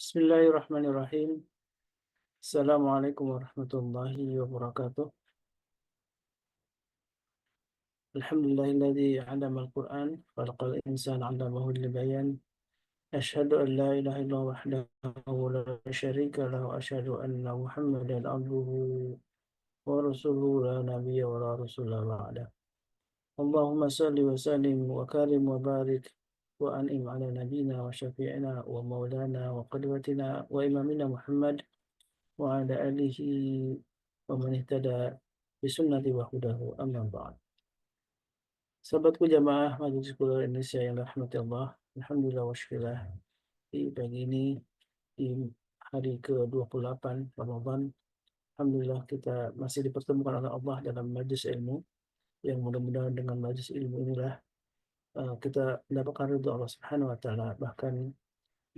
Bismillahirrahmanirrahim. Assalamualaikum warahmatullahi wabarakatuh. Alhamdulillahilladzi 'allama al-Qur'an, khalaqal insana 'allamahu al-bayan. Asyhadu an la ilaha illallah wahdahu la syarika lahu wa asyhadu anna Muhammadan 'abduhu wa rasuluhu la nabiyya wa la rasula ba'da. Allahumma shalli wa sallim wa karim wa barik wa an'im 'ala nabiyyina wa syafi'ina wa maulana wa qudwatina wa imamina Muhammad wa ala alihi wa man ihtada bi sunnati wa hudahu amma ba'd. Sahabatku jamaah Majelis Ulama Indonesia yang dirahmati Allah, alhamdulillah wa syukurillah, di pagi ini di hari ke-28 Ramadan, alhamdulillah kita masih dipertemukan oleh Allah dalam majelis ilmu, yang mudah-mudahan dengan majelis ilmu inilah kita mendapatkan ridha Allah Subhanahu wa taala, bahkan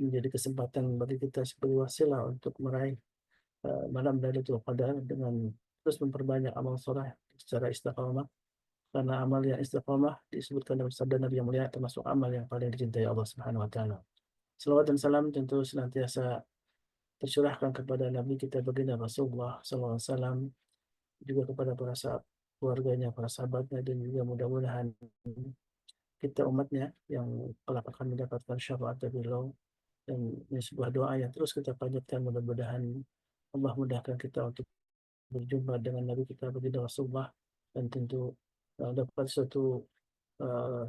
menjadi kesempatan bagi kita sebagai wasilah untuk meraih malam Lailatul Qadar dengan terus memperbanyak amal soleh secara istiqamah, karena amal yang istiqamah disebutkan dalam sabda Nabi yang mulia termasuk amal yang paling dicintai Allah Subhanahu wa taala. Selawat dan salam tentu senantiasa tercurahkan kepada Nabi kita baginda Rasulullah SAW, juga kepada para sahabat keluarganya, para sahabatnya, dan juga mudah-mudahan kita umatnya yang kelak akan mendapatkan syafaat dari beliau. Dan ini sebuah doa yang terus kita panjatkan, mudah-mudahan Allah mudahkan kita untuk berjumpa dengan Nabi kita baginda Rasulullah, dan tentu dapat suatu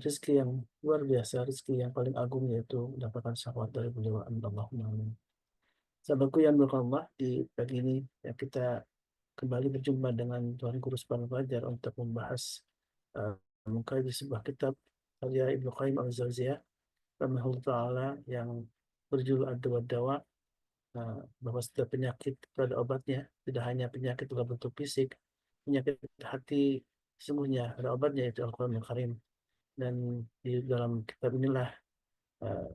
rezeki yang luar biasa, rezeki yang paling agung, yaitu mendapatkan syafaat dari beliau. Allahumma amin. Sahabatku yang berkawan, di pagi ini ya, kita kembali berjumpa dengan Tuhan Guru Subhanahu Fajar untuk membahas uh, mengkaji sebuah kitab karya Ibnu Qayyim al-Jauziyah rahimahullah taala yang berjudul Ad-Dawa, bahwa setiap penyakit ada obatnya, tidak hanya penyakit dalam bentuk fisik, penyakit hati sesungguhnya ada obatnya, yaitu Al-Quranul Karim. Dan di dalam kitab inilah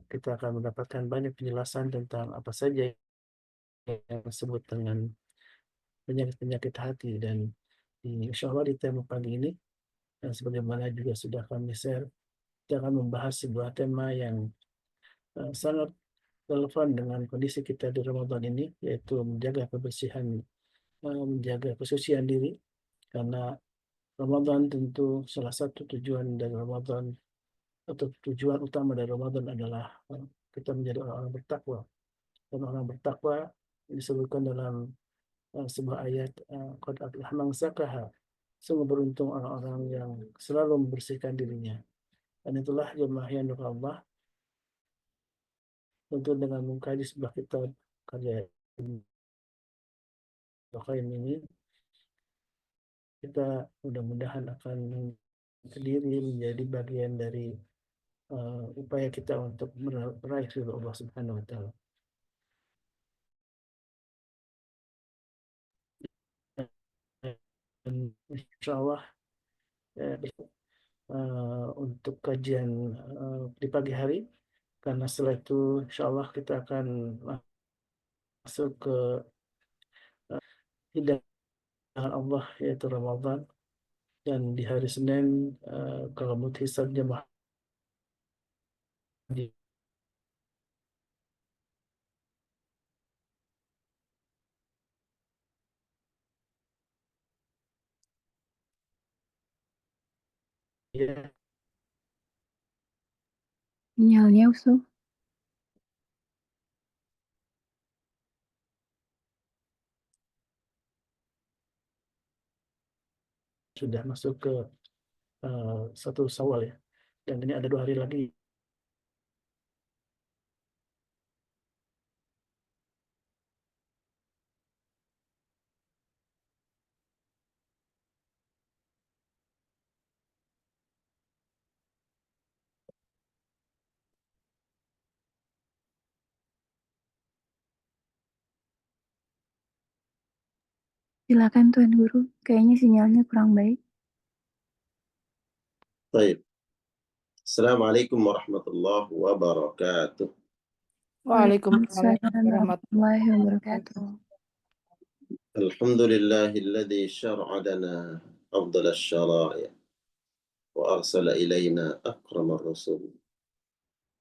kita akan mendapatkan banyak penjelasan tentang apa saja yang disebut dengan penyakit-penyakit hati. Dan insya Allah di tema pagi ini, dan sebagaimana juga sudah kami share, kita akan membahas sebuah tema yang sangat relevan dengan kondisi kita di Ramadan ini, yaitu menjaga kebersihan, menjaga kesucian diri. Karena Ramadan tentu salah satu tujuan dari Ramadan, atau tujuan utama dari Ramadan adalah kita menjadi orang-orang bertakwa. Dan orang bertakwa disebutkan dalam sebuah ayat, qad aflaha man zakaha, sungguh beruntung orang-orang yang selalu membersihkan dirinya. Dan itulah jemaah yang dirahmati Allah, tentu dengan mengkaji sebuah kitab karya Ibnu Qayyim ini, kita mudah-mudahan akan sendiri menjadi bagian dari upaya kita untuk meraih ridho Allah Subhanahu wa taala. Dan insya Allah untuk kajian di pagi hari, karena setelah itu insya Allah kita akan masuk ke hidangan Allah, yaitu Ramadan. Dan di hari Senin, kalau menurut hisab jemaah di ya, Sinyalnya Ustaz. sudah masuk ke satu Syawal ya, dan ini ada 2 hari lagi. Silakan Tuan Guru, kayaknya sinyalnya kurang baik. طيب السلام عليكم ورحمة الله وبركاته. Waalaikumsalam warahmatullahi wabarakatuh. الحمد لله الذي شرع لنا أفضل الشرائع وأرسل إلينا أكرم الرسل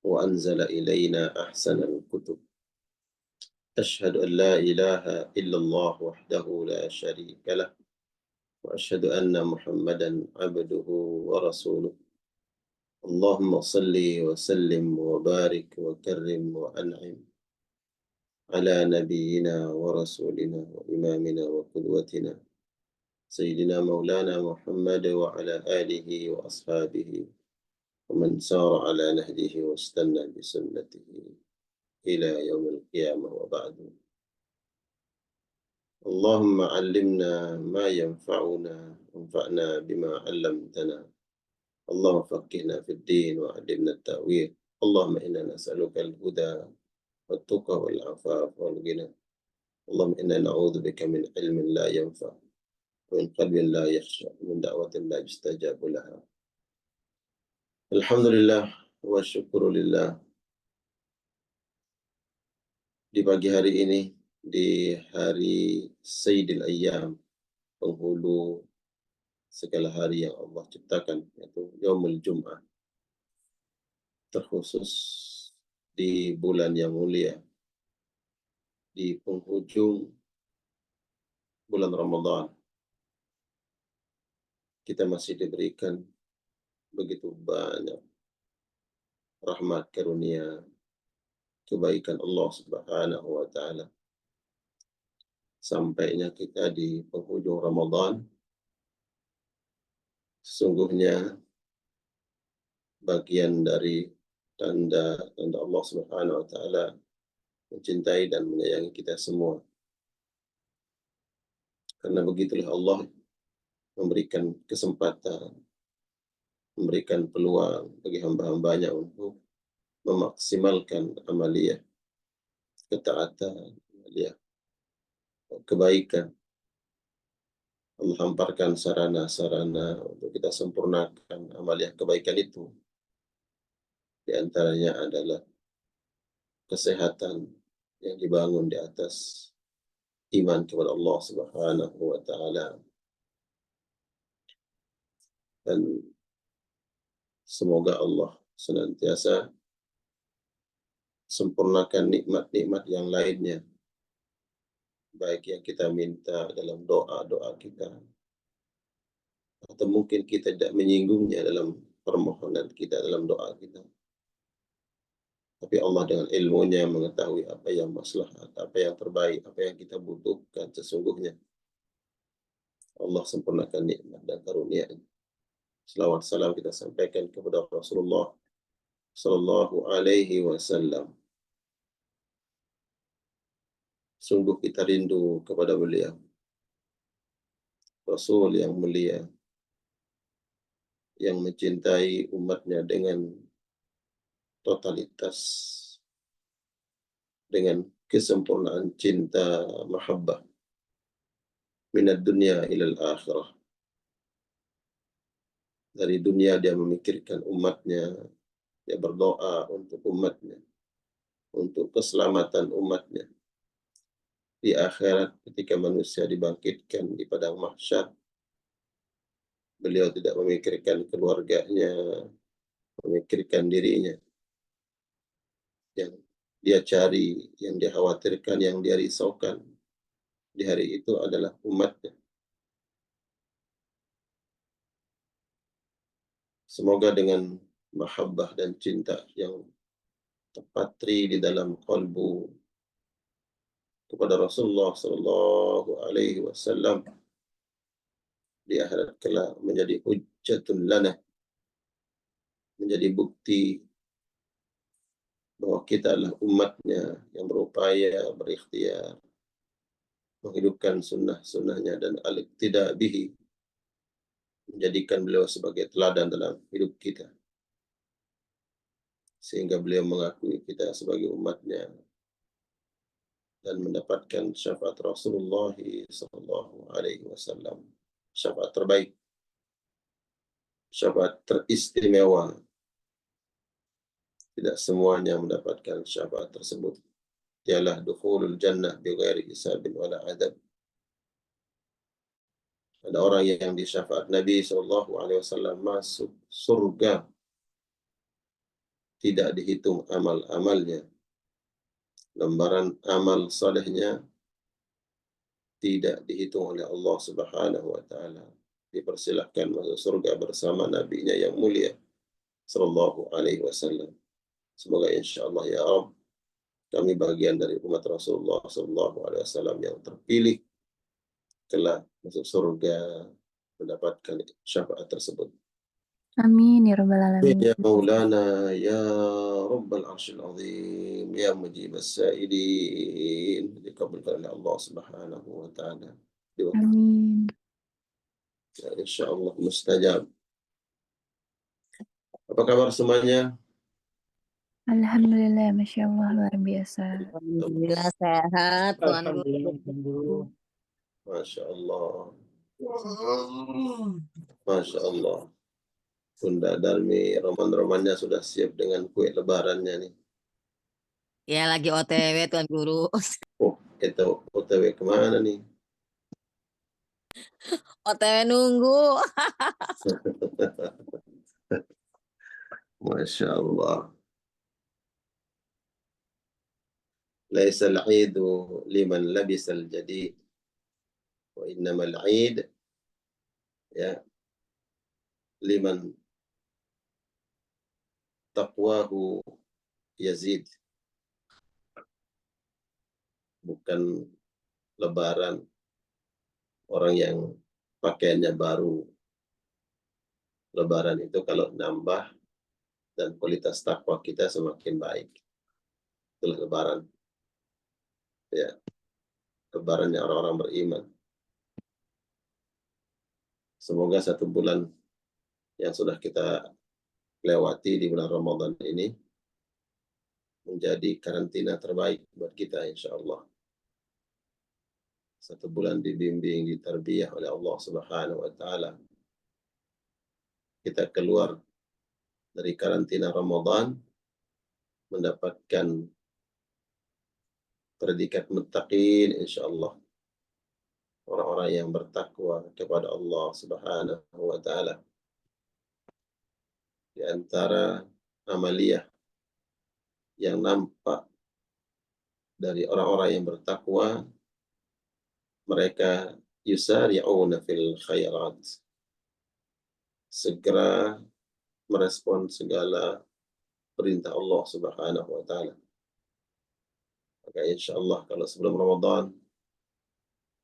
وأنزل إلينا أحسن الكتب أشهد أن لا إله إلا الله وحده لا شريك له وأشهد أن محمدا عبده ورسوله اللهم صل وسلم وبارك وكرم وأنعم على نبينا ورسولنا وإمامنا وقدوتنا سيدنا مولانا محمد وعلى آله وأصحابه ومن سار على نهجه واستنى بسنته إلى يوم القيامة وبعد. اللهم علمنا ما ينفعنا وانفعنا بما علمتنا. اللهم فقهنا في الدين وعلمنا التأويل. اللهم إنا نسألك الهدى والتقى والعفاف والغنى. اللهم إنا نعوذ بك من علم لا ينفع ومن قلب لا يخشع ومن دعوة لا يستجاب لها. Alhamdulillah wa syukurillah. Di pagi hari ini, di hari Sayyidil Ayyam, penghulu segala hari yang Allah ciptakan, yaitu Yaumul Jum'ah, terkhusus di bulan yang mulia, di penghujung bulan Ramadan, kita masih diberikan begitu banyak rahmat karunia kebaikan Allah Subhanahu wa Ta'ala. Sampainya kita di penghujung Ramadan, sesungguhnya bagian dari tanda Allah Subhanahu wa Ta'ala mencintai dan menyayangi kita semua. Karena begitulah Allah memberikan kesempatan, memberikan peluang bagi hamba-hambanya untuk memaksimalkan amaliyah ketaatan, amaliyah kebaikan. Allah hamparkan sarana-sarana untuk kita sempurnakan amaliyah kebaikan itu. Di antaranya adalah kesehatan yang dibangun di atas iman kepada Allah Subhanahu wa Ta'ala. Dan semoga Allah senantiasa sempurnakan nikmat-nikmat yang lainnya, baik yang kita minta dalam doa-doa kita, atau mungkin kita tidak menyinggungnya dalam permohonan kita, dalam doa kita. Tapi Allah dengan ilmunya mengetahui apa yang maslahat, apa yang terbaik, apa yang kita butuhkan sesungguhnya. Allah sempurnakan nikmat dan karunia. Selawat salam kita sampaikan kepada Rasulullah Sallallahu Alaihi Wasallam. Sungguh kita rindu kepada beliau, Rasul yang mulia, yang mencintai umatnya dengan totalitas, dengan kesempurnaan cinta mahabbah minad dunia ilal akhirah. Dari dunia dia memikirkan umatnya, dia berdoa untuk umatnya, untuk keselamatan umatnya. Di akhirat ketika manusia dibangkitkan di padang mahsyar, beliau tidak memikirkan keluarganya, memikirkan dirinya. Yang dia cari, yang dia khawatirkan, yang dia risaukan di hari itu adalah umatnya. Semoga dengan mahabbah dan cinta yang terpatri di dalam qalbu kepada Rasulullah Sallallahu Alaihi Wasallam di akhirat kelak menjadi hujjatun lana, menjadi bukti bahwa kita adalah umatnya yang berupaya, berikhtiar menghidupkan sunnah-sunnahnya dan al-iqtida bihi, menjadikan beliau sebagai teladan dalam hidup kita, sehingga beliau mengakui kita sebagai umatnya dan mendapatkan syafaat Rasulullah Sallallahu Alaihi Wasallam, syafaat terbaik, syafaat teristimewa. Tidak semuanya mendapatkan syafaat tersebut. Dialah dukhulul jannah bighairi hisabin wala adab. Ada orang yang di syafaat Nabi Sallallahu Alaihi Wasallam masuk surga, tidak dihitung amal-amalnya, lembaran amal salehnya tidak dihitung oleh Allah Subhanahu wa taala. Dipersilahkan masuk surga bersama nabinya yang mulia sallallahu alaihi wasallam. Semoga insyaallah ya Rabb kami bagian dari umat Rasulullah sallallahu alaihi wasallam yang terpilih telah masuk surga mendapatkan syafaat tersebut. Amin ya rabbal alamin. Ya Maulana ya Rabbal Arsyil Azim ya Mujib as-sa'ilin dikabulkan oleh Allah Subhanahu wa taala. Amin. Ya, insyaallah mustajab. Apa kabar semuanya? Alhamdulillah, Masya Allah, luar biasa. Alhamdulillah sehat Tuan Alhamdulillah, Guru. Tuan Guru. Masya Allah. Masya Allah. Bunda Dalmi, roman-romannya sudah siap dengan kue lebarannya nih. Ya lagi OTW Tuan Guru. Oh, itu OTW kemana nih? OTW nunggu. Masya Allah. Laisa al-'idu liman labisa al-jadid. Wa innama al-'id ya liman taqwahu yazid. Bukan lebaran orang yang pakaiannya baru. Lebaran itu kalau nambah dan kualitas takwa kita semakin baik. Itulah lebaran. Ya, lebarannya orang-orang beriman. Semoga 1 bulan yang sudah kita lewati di bulan Ramadan ini menjadi karantina terbaik buat kita insya Allah. 1 bulan dibimbing, ditarbiyah oleh Allah Subhanahu wa taala. Kita keluar dari karantina Ramadan mendapatkan predikat muttaqin insya Allah. Orang-orang yang bertakwa kepada Allah Subhanahu wa taala. Di antara amaliyah yang nampak dari orang-orang yang bertakwa, mereka yusari'una fil khairat. Segera merespon segala perintah Allah Subhanahu wa taala. Maka insya Allah kalau sebelum Ramadan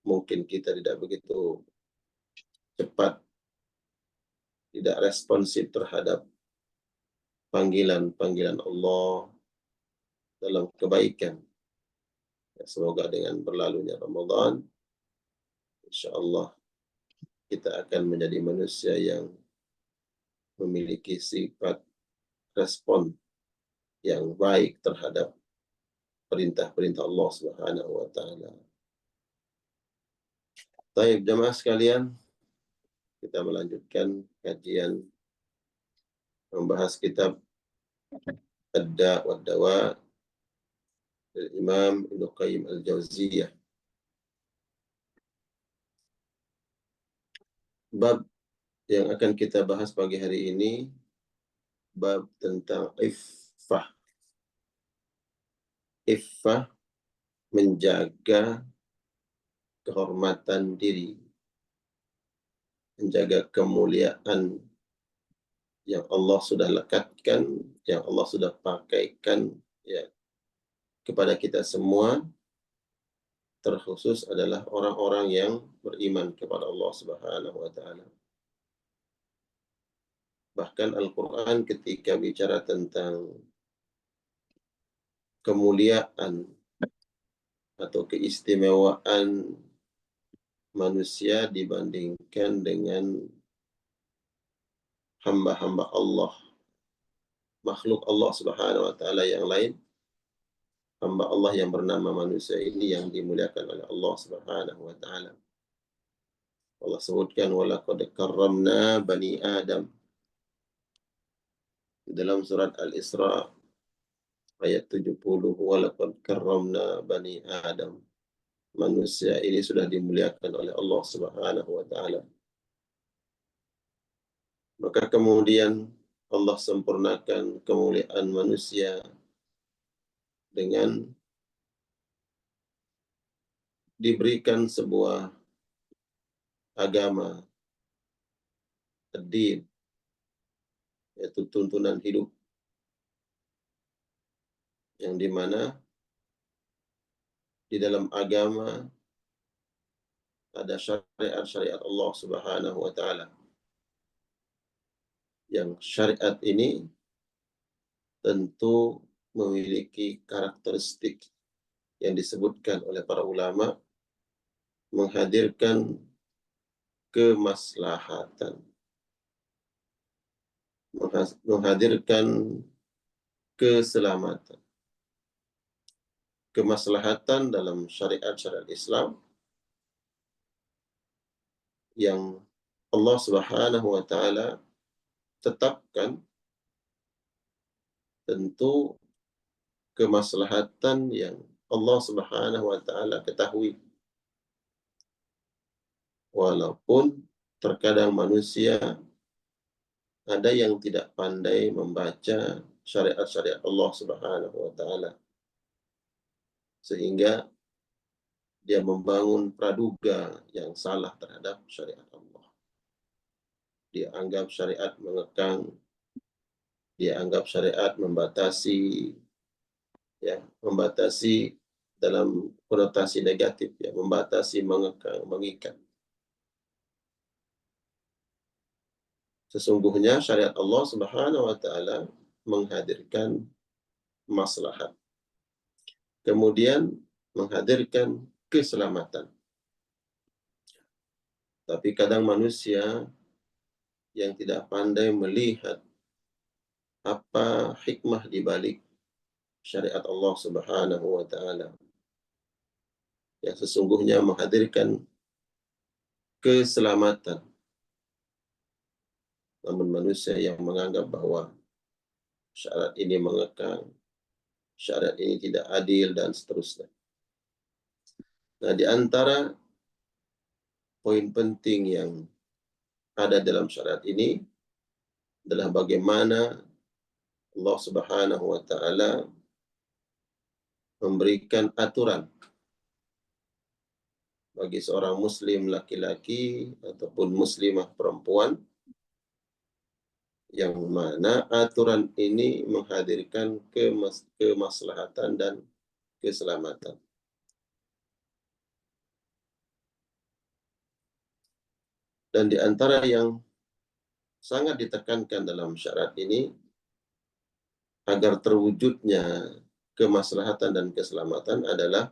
mungkin kita tidak begitu cepat, tidak responsif terhadap panggilan-panggilan Allah dalam kebaikan. Ya, semoga dengan berlalunya Ramadan, insya Allah kita akan menjadi manusia yang memiliki sifat respon yang baik terhadap perintah-perintah Allah Subhanahu wa taala. Baik, jemaah sekalian, kita melanjutkan kajian membahas kitab Ad-Da' wa Dawa' dari Imam Ibnu Qayyim Al-Jauziyah. Bab yang akan kita bahas pagi hari ini bab tentang iffah. Iffah menjaga kehormatan diri, menjaga kemuliaan yang Allah sudah lekatkan, yang Allah sudah pakaikan ya kepada kita semua, terkhusus adalah orang-orang yang beriman kepada Allah Subhanahu wa taala. Bahkan Al-Qur'an ketika bicara tentang kemuliaan atau keistimewaan manusia dibandingkan dengan hamba-hamba Allah, makhluk Allah Subhanahu wa taala yang lain, hamba Allah yang bernama manusia ini yang dimuliakan oleh Allah Subhanahu wa taala. Allah sebutkan walaqad karramna bani Adam di dalam surat Al-Isra ayat 70, walaqad karramna bani Adam. Manusia ini sudah dimuliakan oleh Allah Subhanahu wa taala. Maka kemudian Allah sempurnakan kemuliaan manusia dengan diberikan sebuah agama, ad-din, yaitu tuntunan hidup, yang dimana di dalam agama ada syariat-syariat Allah Subhanahu wa Ta'ala. Yang syariat ini tentu memiliki karakteristik yang disebutkan oleh para ulama, menghadirkan kemaslahatan, menghadirkan keselamatan. Kemaslahatan dalam syariat-syariat Islam yang Allah Subhanahu wa Ta'ala tetapkan, tentu kemaslahatan yang Allah Subhanahu wa Ta'ala ketahui. Walaupun terkadang manusia ada yang tidak pandai membaca syariat-syariat Allah Subhanahu wa Ta'ala, sehingga dia membangun praduga yang salah terhadap syariat Allah. Dia anggap syariat mengekang, dia anggap syariat membatasi, ya, membatasi dalam konotasi negatif, ya, membatasi, mengekang, mengikat. Sesungguhnya syariat Allah Subhanahu wa Ta'ala menghadirkan maslahat, kemudian menghadirkan keselamatan. Tapi kadang manusia yang tidak pandai melihat apa hikmah di balik syariat Allah Subhanahu wa Ta'ala, yang sesungguhnya menghadirkan keselamatan. Namun manusia yang menganggap bahwa syariat ini mengekang, syariat ini tidak adil, dan seterusnya. Nah, di antara poin penting yang ada dalam syariat ini adalah bagaimana Allah Subhanahu wa Ta'ala memberikan aturan bagi seorang muslim laki-laki ataupun muslimah perempuan, yang mana aturan ini menghadirkan kemaslahatan dan keselamatan. Dan di antara yang sangat ditekankan dalam syariat ini agar terwujudnya kemaslahatan dan keselamatan adalah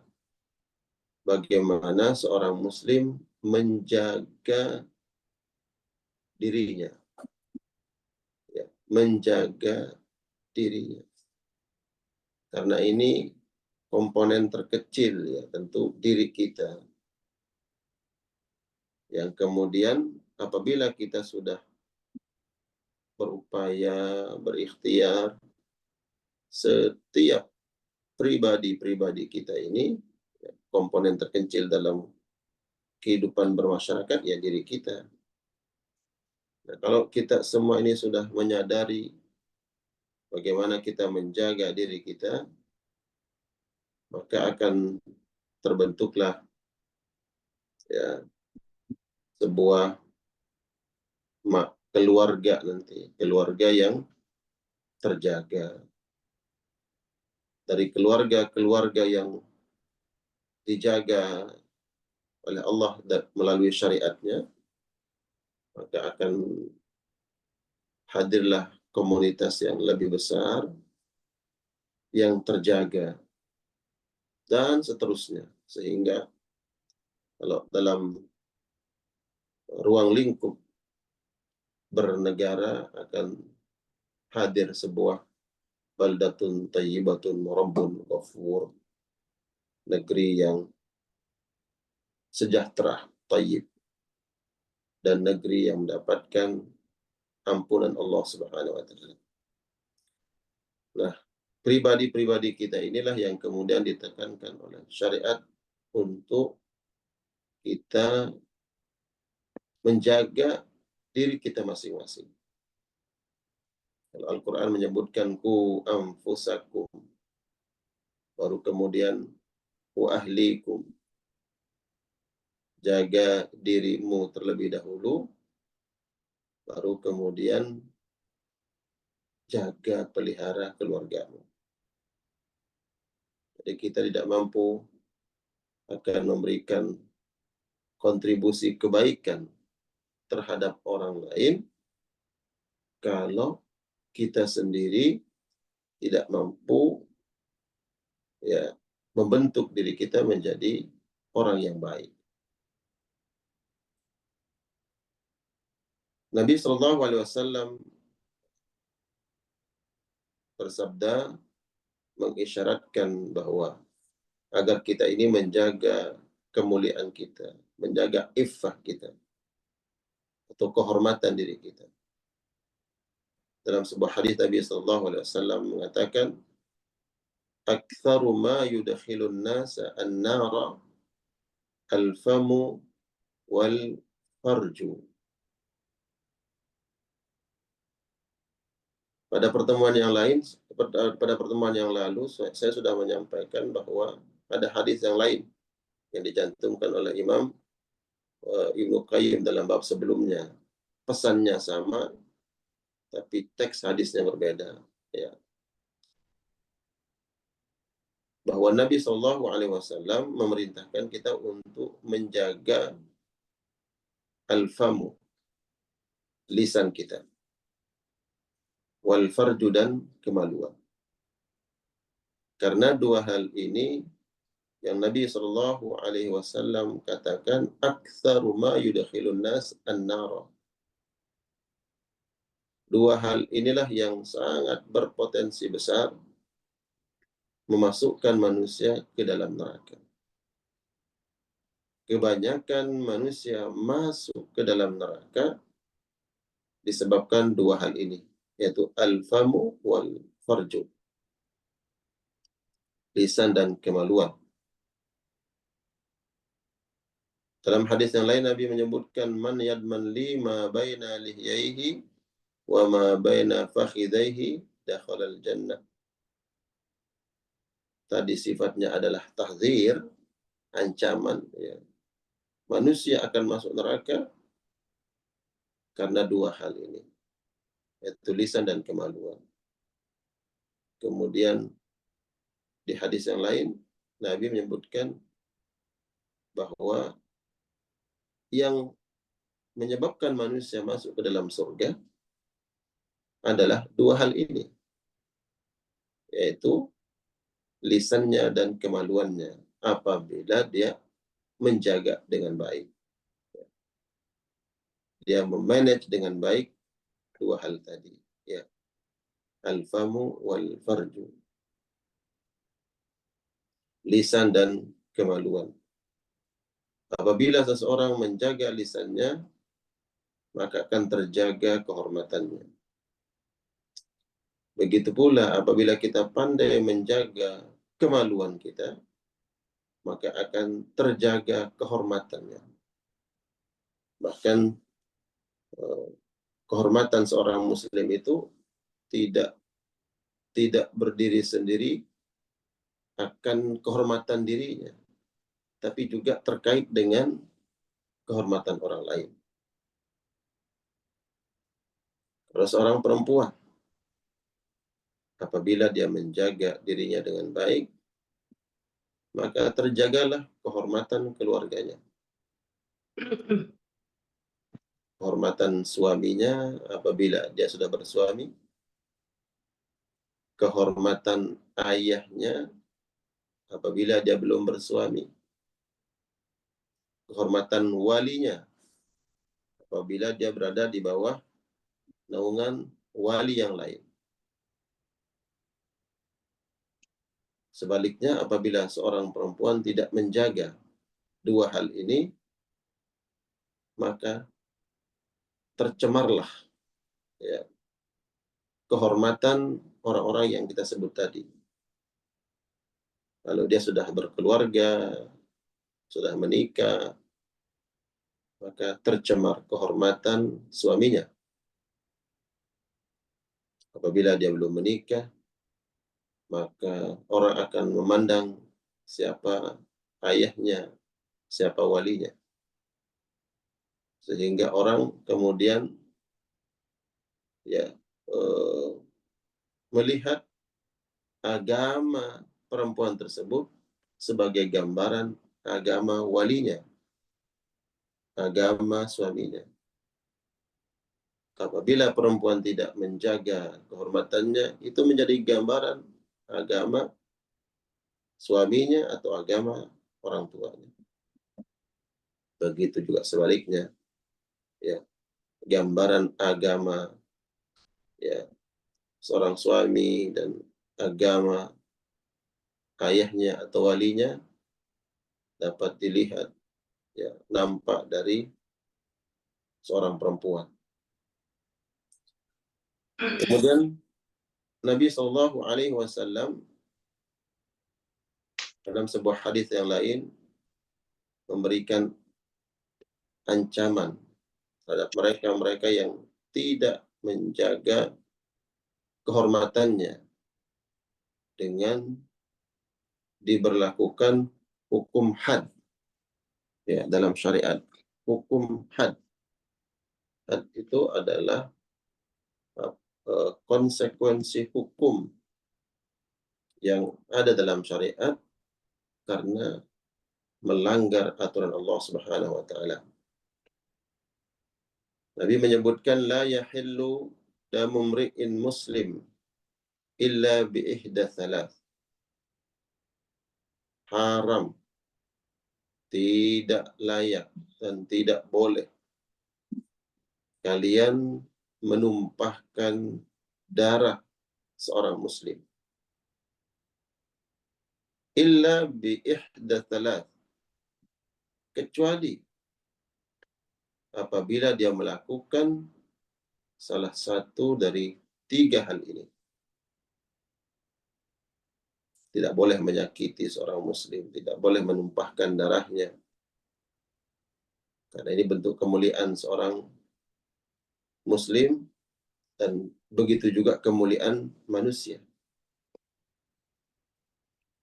bagaimana seorang muslim menjaga dirinya, ya, menjaga dirinya. Karena ini komponen terkecil, ya, tentu diri kita, yang kemudian apabila kita sudah berupaya, berikhtiar, setiap pribadi-pribadi kita ini, ya, komponen terkecil dalam kehidupan bermasyarakat, ya, diri kita. Nah, kalau kita semua ini sudah menyadari bagaimana kita menjaga diri kita, maka akan terbentuklah, ya, sebuah keluarga nanti, keluarga yang terjaga. Dari keluarga yang dijaga oleh Allah melalui syariatnya, maka akan hadirlah komunitas yang lebih besar, yang terjaga, dan seterusnya. Sehingga kalau dalam ruang lingkup bernegara akan hadir sebuah baldatun tayyibatun murabbun ghafur, negeri yang sejahtera, tayyib, dan negeri yang mendapatkan ampunan Allah Subhanahu wa Ta'ala. Nah, pribadi-pribadi kita inilah yang kemudian ditekankan oleh syariat untuk kita menjaga diri kita masing-masing. Kalau Al-Quran menyebutkan ku anfusakum, baru kemudian ku ahlikum, jaga dirimu terlebih dahulu, baru kemudian jaga pelihara keluargamu. Jadi kita tidak mampu akan memberikan kontribusi kebaikan terhadap orang lain kalau kita sendiri tidak mampu ya membentuk diri kita menjadi orang yang baik. Nabi SAW bersabda mengisyaratkan bahwa agar kita ini menjaga kemuliaan kita, menjaga iffah kita, atau kehormatan diri kita. Dalam sebuah hadis Nabi SAW mengatakan, "Aktsaru ma yudkhilun nasa an-nara al-famu wal farju." Pada pertemuan yang lain, pada pertemuan yang lalu, saya sudah menyampaikan bahwa ada hadis yang lain yang dicantumkan oleh Imam Ibnu Qayyim dalam bab sebelumnya. Pesannya sama, tapi teks hadisnya berbeda. Ya. Bahwa Nabi SAW memerintahkan kita untuk menjaga al-famu, lisan kita, wal farju, dan kemaluan. Karena dua hal ini yang Nabi SAW katakan, aktsaru ma yudkhilun nas an-nara. Dua hal inilah yang sangat berpotensi besar memasukkan manusia ke dalam neraka. Kebanyakan manusia masuk ke dalam neraka disebabkan dua hal ini, yaitu al-famu wal farju, lisan dan kemaluan. Dalam hadis yang lain Nabi menyebutkan, man yadman li ma baina lihyaihi wa ma baina fakhidaihi dakhala al-jannah. Tadi sifatnya adalah tahzir, ancaman. Ya. Manusia akan masuk neraka karena dua hal ini, yaitu lisan dan kemaluan. Kemudian di hadis yang lain, Nabi menyebutkan bahwa yang menyebabkan manusia masuk ke dalam surga adalah dua hal ini, yaitu lisannya dan kemaluannya apabila dia menjaga dengan baik. Dia memanage dengan baik dua hal tadi, ya. Al-famu wal farju. Lisan dan kemaluan. Apabila seseorang menjaga lisannya, maka akan terjaga kehormatannya. Begitu pula apabila kita pandai menjaga kemaluan kita, maka akan terjaga kehormatannya. Bahkan kehormatan seorang muslim itu tidak berdiri sendiri akan kehormatan dirinya, tapi juga terkait dengan kehormatan orang lain. Kalau seorang perempuan, apabila dia menjaga dirinya dengan baik, maka terjagalah kehormatan keluarganya. Kehormatan suaminya apabila dia sudah bersuami, kehormatan ayahnya apabila dia belum bersuami, kehormatan walinya apabila dia berada di bawah naungan wali yang lain. Sebaliknya, apabila seorang perempuan tidak menjaga dua hal ini, maka tercemarlah ya, kehormatan orang-orang yang kita sebut tadi. Kalau dia sudah berkeluarga, sudah menikah, maka tercemar kehormatan suaminya. Apabila dia belum menikah, maka orang akan memandang siapa ayahnya, siapa walinya. sehingga orang kemudian ya melihat agama perempuan tersebut sebagai gambaran agama walinya, agama suaminya. Apabila perempuan tidak menjaga kehormatannya, itu menjadi gambaran agama suaminya atau agama orang tuanya. Begitu juga sebaliknya, ya, gambaran agama ya seorang suami dan agama ayahnya atau walinya dapat dilihat, ya, nampak dari seorang perempuan. Kemudian Nabi Shallallahu Alaihi Wasallam dalam sebuah hadis yang lain memberikan ancaman terhadap mereka-mereka yang tidak menjaga kehormatannya dengan diberlakukan hukum had, ya, dalam syariat. Hukum had. Had itu adalah konsekuensi hukum yang ada dalam syariat karena melanggar aturan Allah Subhanahu wa taala. Nabi menyebutkan la yahillu damu mri'in muslim illa bi ihda thalath. Haram, tidak layak dan tidak boleh kalian menumpahkan darah seorang muslim illa bi ihda thalath, kecuali apabila dia melakukan salah satu dari tiga hal ini. Tidak boleh menyakiti seorang muslim, tidak boleh menumpahkan darahnya, karena ini bentuk kemuliaan seorang muslim dan begitu juga kemuliaan manusia.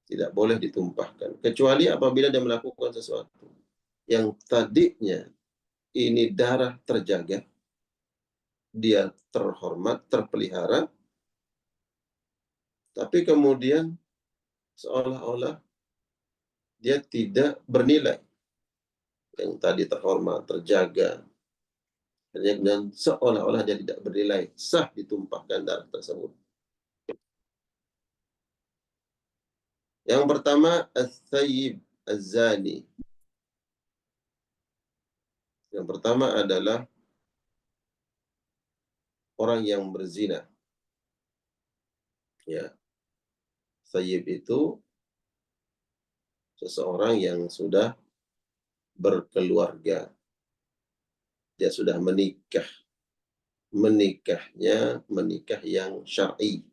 Tidak boleh ditumpahkan, kecuali apabila dia melakukan sesuatu yang tadinya ini darah terjaga, dia terhormat, terpelihara, tapi kemudian seolah-olah dia tidak bernilai. Yang tadi terhormat, terjaga, dan seolah-olah dia tidak bernilai, sah ditumpahkan darah tersebut. Yang pertama, as-sayyib az-zani. Yang pertama adalah orang yang berzina. Ya. Sayyib itu seseorang yang sudah berkeluarga. Dia sudah menikah. Menikahnya menikah yang syar'i.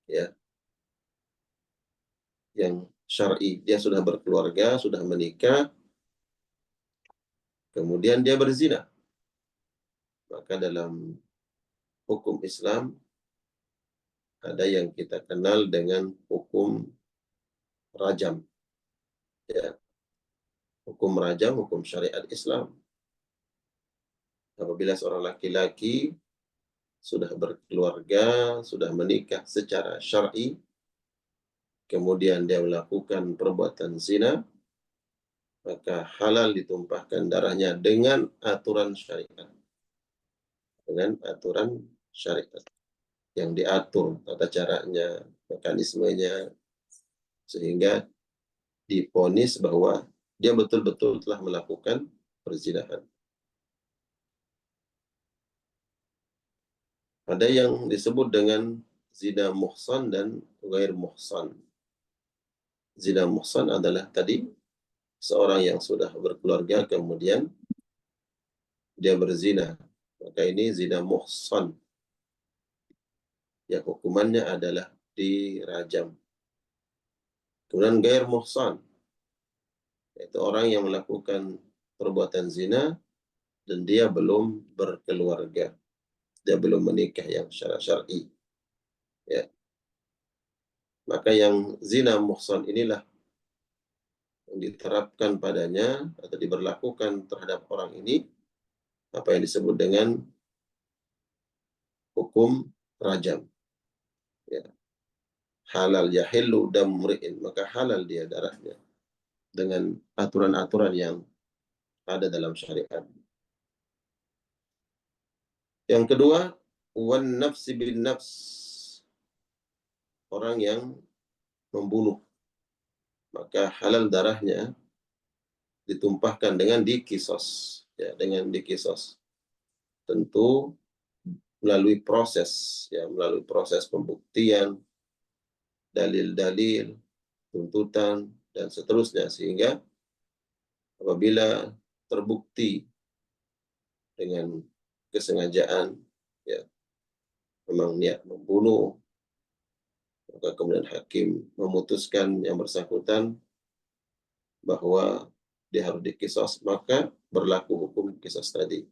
Ya. Yang syar'i. Dia sudah berkeluarga, sudah menikah, kemudian dia berzina. Maka dalam hukum Islam ada yang kita kenal dengan hukum rajam. Ya. Hukum rajam, hukum syariat Islam. Apabila seorang laki-laki sudah berkeluarga, sudah menikah secara syar'i, kemudian dia melakukan perbuatan zina, maka halal ditumpahkan darahnya dengan aturan syariat. Dengan aturan syariat yang diatur tata caranya, mekanismenya, sehingga diponis bahwa dia betul-betul telah melakukan perzinahan. Ada yang disebut dengan zina muhsan dan ghair muhsan. Zina muhsan adalah tadi seorang yang sudah berkeluarga kemudian dia berzina. Maka ini zina muhsan. Ya, hukumannya adalah dirajam. Kemudian ghair muhsan, yaitu orang yang melakukan perbuatan zina dan dia belum berkeluarga. Dia belum menikah yang syar'i. Ya. Maka yang zina muhsan inilah yang diterapkan padanya atau diberlakukan terhadap orang ini apa yang disebut dengan hukum rajam. Ya. Halal yahillu damri'in, maka halal dia darahnya dengan aturan-aturan yang ada dalam syariat. Yang kedua, wan nafsi bin nafs, orang yang membunuh, maka halal darahnya ditumpahkan dengan dikisos, ya, dengan dikisos. Tentu melalui proses, ya, melalui proses pembuktian, dalil-dalil, tuntutan, dan seterusnya, sehingga apabila terbukti dengan kesengajaan, ya, memang niat membunuh, maka kemudian hakim memutuskan yang bersangkutan bahwa dia harus dikisos, maka berlaku hukum kisos tadi.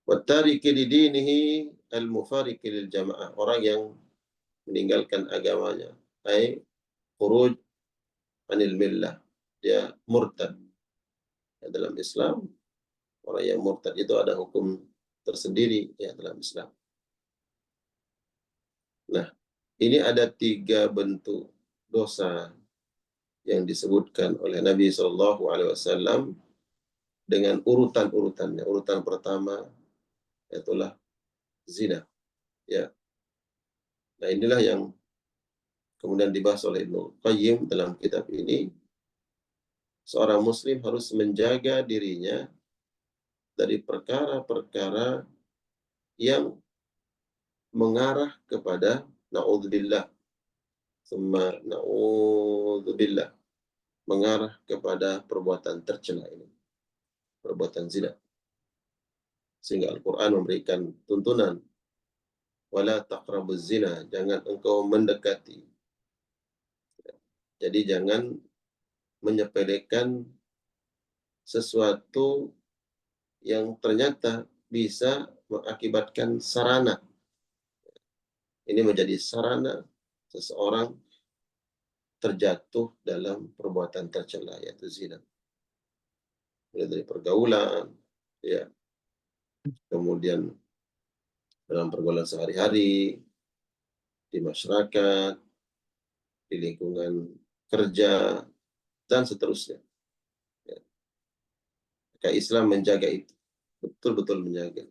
Wattariki lidinihi al-mufariki lil jamaah, orang yang meninggalkan agamanya, ai khuruj anil millah, dia murtad. Dalam Islam, orang yang murtad itu ada hukum tersendiri, ya, dalam Islam. Nah, ini ada 3 bentuk dosa yang disebutkan oleh Nabi SAW dengan urutan-urutannya. Urutan pertama itulah zina. Ya. Nah, inilah yang kemudian dibahas oleh Ibnu Qayyim dalam kitab ini. Seorang muslim harus menjaga dirinya dari perkara-perkara yang mengarah kepada na'udzubillah, summa na'udzubillah, mengarah kepada perbuatan tercela ini, perbuatan zina. Sehingga Al-Quran memberikan tuntunan, wala taqrabuz zina, jangan engkau mendekati. Jadi jangan menyepelekan sesuatu yang ternyata bisa mengakibatkan sarana. Ini menjadi sarana seseorang terjatuh dalam perbuatan tercela, yaitu zina. Mulai dari pergaulan, ya, kemudian dalam pergaulan sehari-hari, di masyarakat, di lingkungan kerja, dan seterusnya. Ya. Maka Islam menjaga itu, betul-betul menjaga.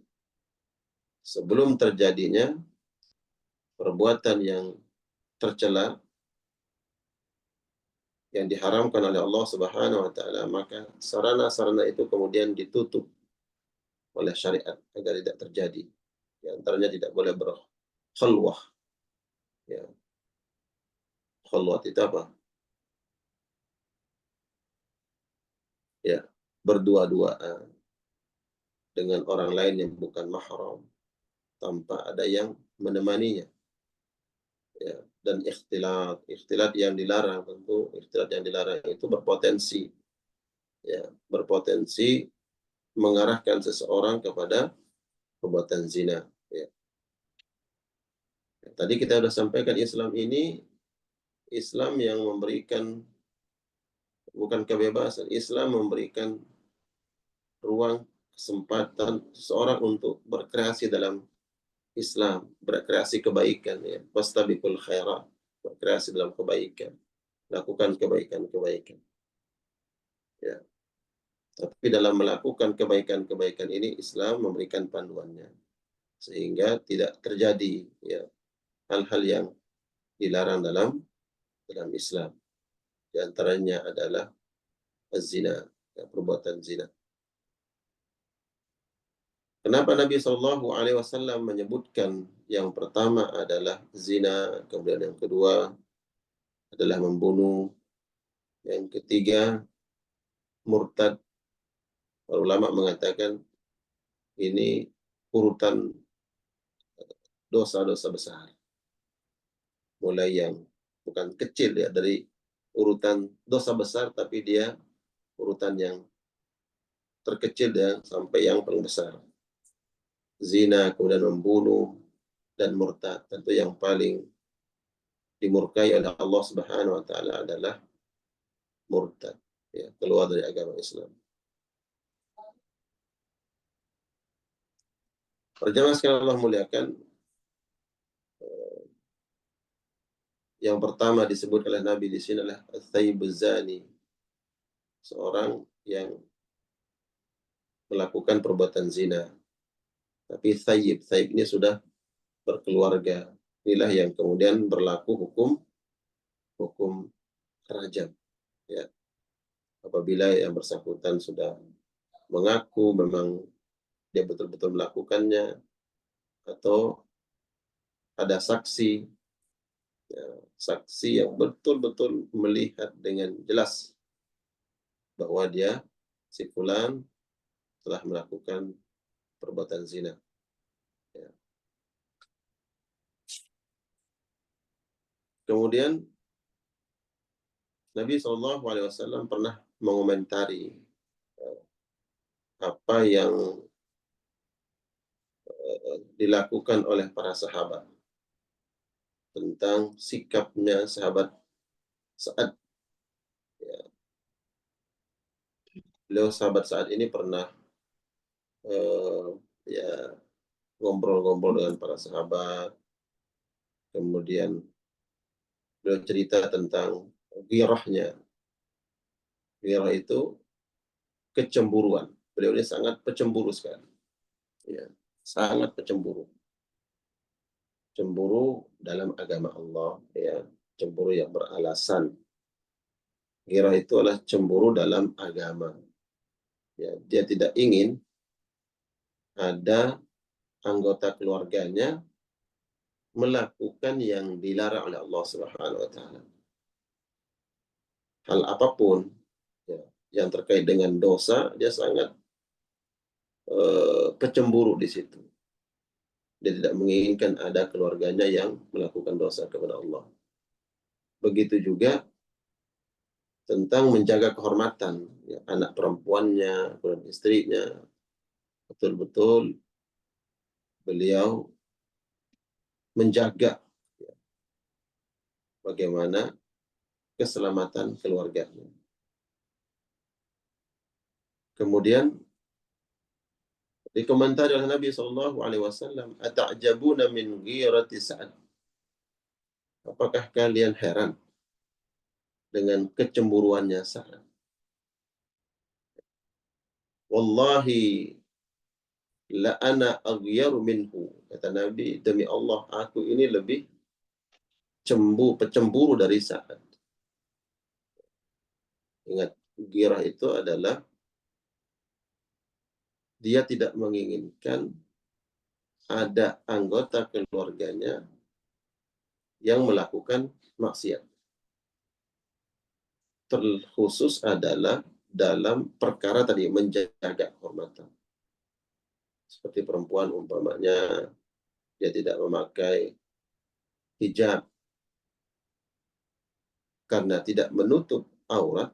Sebelum terjadinya perbuatan yang tercela, yang diharamkan oleh Allah Subhanahu wa Ta'ala, maka sarana-sarana itu kemudian ditutup oleh syariat agar tidak terjadi. Di antaranya tidak boleh berkhulwah. Ya. Khulwat itu apa? Ya, berdua-duaan dengan orang lain yang bukan mahram, tanpa ada yang menemaninya. Ya, dan ikhtilat yang dilarang, tentu ikhtilat yang dilarang itu berpotensi, ya, berpotensi mengarahkan seseorang kepada perbuatan zina. Ya. Tadi kita sudah sampaikan Islam ini Islam yang memberikan bukan kebebasan, Islam memberikan ruang kesempatan seseorang untuk berkreasi dalam Islam, berkreasi kebaikan, ya, fastabiqul khairat, berkreasi dalam kebaikan, lakukan kebaikan-kebaikan. Ya. Tapi dalam melakukan kebaikan-kebaikan ini Islam memberikan panduannya sehingga tidak terjadi, ya, hal-hal yang dilarang dalam Islam. Di antaranya adalah zina, ya, perbuatan zina. Kenapa Nabi Shallallahu Alaihi Wasallam menyebutkan yang pertama adalah zina, kemudian yang kedua adalah membunuh, yang ketiga murtad? Para ulama mengatakan ini urutan dosa-dosa besar, mulai yang bukan kecil, ya, dari urutan dosa besar, tapi dia urutan yang terkecil, ya, sampai yang paling besar. Zina, kemudian membunuh, dan murtad. Tentu yang paling dimurkai oleh Allah Subhanahu wa Ta'ala adalah murtad, ya, keluar dari agama Islam. Para jamaah sekalian Allah muliakan, yang pertama disebut oleh Nabi di sini adalah Thayyibuz Zani, seorang yang melakukan perbuatan zina. Tapi Thayyib ini sudah berkeluarga. Inilah yang kemudian berlaku hukum rajam. Ya, apabila yang bersangkutan sudah mengaku memang dia betul-betul melakukannya, atau ada saksi, ya, saksi yang betul-betul melihat dengan jelas bahwa dia si fulan telah melakukan perbuatan zina. Ya. Kemudian Nabi SAW pernah mengomentari apa yang dilakukan oleh para sahabat tentang sikapnya sahabat Sa'ad. Ya, beliau sahabat Sa'ad ini pernah ya ngobrol-ngobrol dengan para sahabat, kemudian beliau cerita tentang ghirahnya. Ghirah itu kecemburuan. Beliau ini sangat pecemburu sekali. Ya, sangat pecemburu. Cemburu dalam agama Allah, ya, cemburu yang beralasan. Ghirah itu adalah cemburu dalam agama. Ya, dia tidak ingin ada anggota keluarganya melakukan yang dilarang oleh Allah Subhanahu wa taala. Hal apapun, ya, yang terkait dengan dosa, dia sangat kecemburu di situ. Dia tidak menginginkan ada keluarganya yang melakukan dosa kepada Allah. Begitu juga tentang menjaga kehormatan, ya, anak perempuannya, kemudian istrinya, betul-betul beliau menjaga, ya, bagaimana keselamatan keluarganya. Kemudian dikomentari oleh Nabi SAW, "Ata'jabuna min ghirati Sa'ad?" Apakah kalian heran dengan kecemburuannya Sa'ad? Wallahi la ana aghyaru minhu. Kata Nabi, demi Allah, aku ini lebih pecemburu dari Sa'ad. Ingat, ghirah itu adalah dia tidak menginginkan ada anggota keluarganya yang melakukan maksiat. Terkhusus adalah dalam perkara tadi, menjaga kehormatan. Seperti perempuan umpamanya, dia tidak memakai hijab karena tidak menutup aurat,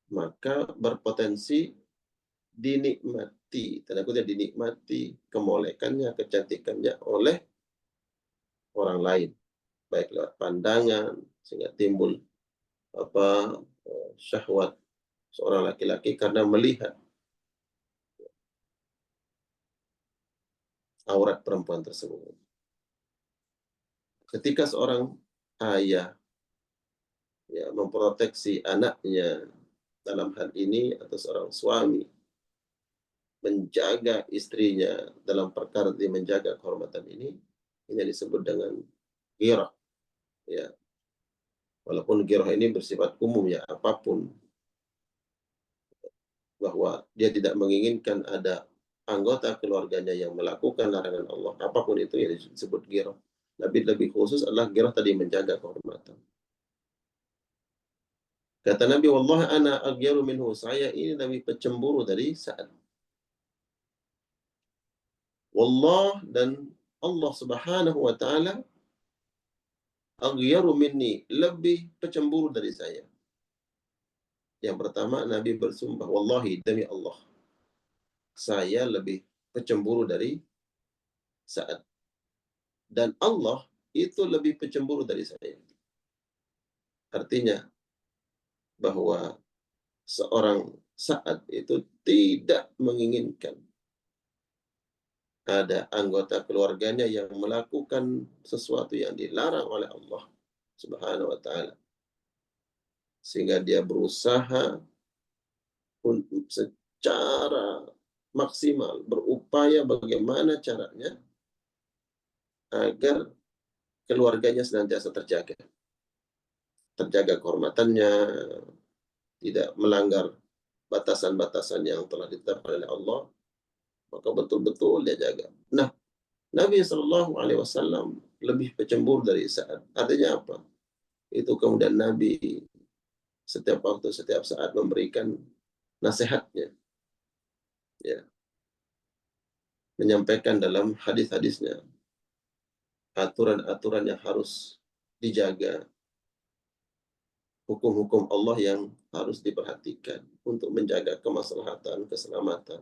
maka berpotensi dinikmati, tanda kutip dinikmati kemolekannya, kecantikannya oleh orang lain, baik lewat pandangan, sehingga timbul syahwat seorang laki-laki karena melihat aurat perempuan tersebut. Ketika seorang ayah, ya, memproteksi anaknya dalam hal ini, atau seorang suami menjaga istrinya dalam perkara dia menjaga kehormatan ini disebut dengan ghirah. Ya, walaupun ghirah ini bersifat umum, ya, apapun, bahwa dia tidak menginginkan ada anggota keluarganya yang melakukan larangan Allah, apapun itu yang disebut ghirah. Lebih khusus adalah ghirah tadi, menjaga kehormatan. Kata Nabi, "Wallahi ana aghyaru minhu." Saya ini lebih pecemburu dari Sa'ad. Wallah, dan Allah Subhanahu wa taala, aghyaru minni, lebih pecemburu dari saya. Yang pertama, Nabi bersumpah, wallahi, demi Allah, saya lebih pecemburu dari Sa'ad. Dan Allah itu lebih pecemburu dari saya. Artinya bahwa seorang Sa'ad itu tidak menginginkan ada anggota keluarganya yang melakukan sesuatu yang dilarang oleh Allah Subhanahu wa taala, sehingga dia berusaha untuk secara maksimal berupaya bagaimana caranya agar keluarganya senantiasa terjaga kehormatannya, tidak melanggar batasan-batasan yang telah ditetapkan oleh Allah, maka betul-betul dia jaga. Nah, Nabi Shallallahu Alaihi Wasallam lebih pencemburu dari saat. Artinya apa? Itu kemudian Nabi setiap waktu, setiap saat memberikan nasihatnya, ya, menyampaikan dalam hadis-hadisnya aturan-aturan yang harus dijaga, hukum-hukum Allah yang harus diperhatikan untuk menjaga kemaslahatan, keselamatan,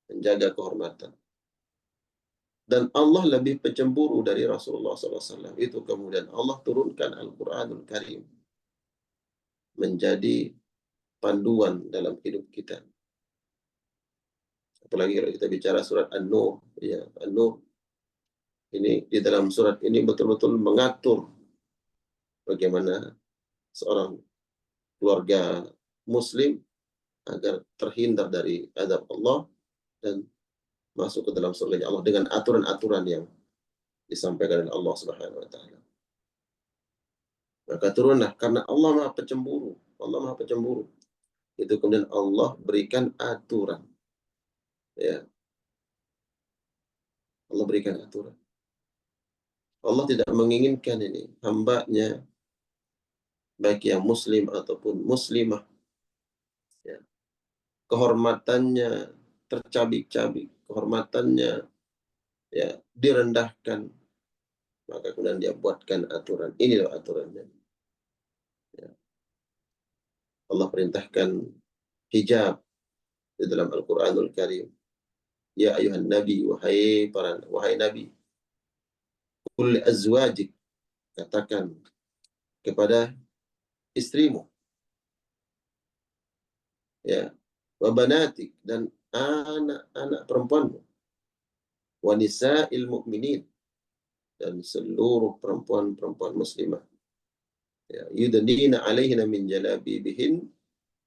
menjaga kehormatan. Dan Allah lebih pencemburu dari Rasulullah SAW. Itu kemudian Allah turunkan Al-Quranul Karim menjadi panduan dalam hidup kita. Apalagi kalau kita bicara surat An-Nur, ya, An-Nur ini, di dalam surat ini betul-betul mengatur bagaimana seorang keluarga muslim agar terhindar dari azab Allah dan masuk ke dalam surga Allah dengan aturan-aturan yang disampaikan oleh Allah Subhanahu wa taala. Maka turunlah karena Allah Maha Pencemburu. Allah Maha Pencemburu. Itu kemudian Allah berikan aturan. Ya, Allah berikan aturan. Allah tidak menginginkan ini hambanya, baik yang muslim ataupun muslimah, ya, kehormatannya tercabik-cabik, kehormatannya, ya, direndahkan, maka kemudian dia buatkan aturan. Inilah aturannya. Ya. Allah perintahkan hijab di dalam Al-Quranul Karim. Ya ayuhan nabi, wahai nabi, qul azwajik, katakan kepada istrimu, ya, wa banatik, dan anak-anak perempuanmu, wa nisa'il mu'minin, dan seluruh perempuan-perempuan muslimah, ya, yudnina alaihina min jalabibihin,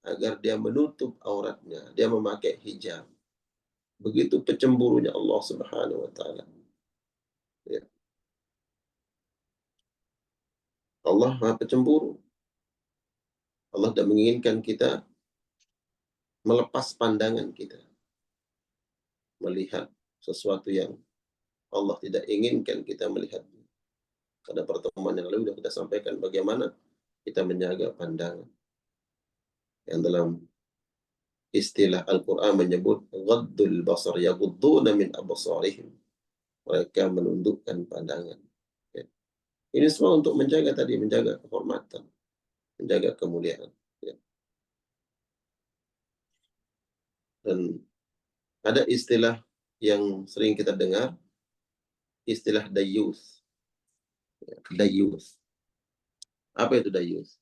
agar dia menutup auratnya, dia memakai hijab. Begitu pencemburunya Allah Subhanahu wa taala. Ya. Allah Maha Pencemburu. Allah tidak menginginkan kita melepas pandangan kita melihat sesuatu yang Allah tidak inginkan kita melihat. Pada pertemuan yang lalu sudah kita sampaikan bagaimana kita menjaga pandangan. Yang dalam istilah Al-Quran menyebut ghaddul basar, yaghudduna min absarihim. Mereka menundukkan pandangan. Ya. Ini semua untuk menjaga kehormatan, menjaga kemuliaan. Ya. Dan ada istilah yang sering kita dengar, istilah dayus. Ya, dayus. Apa itu dayus?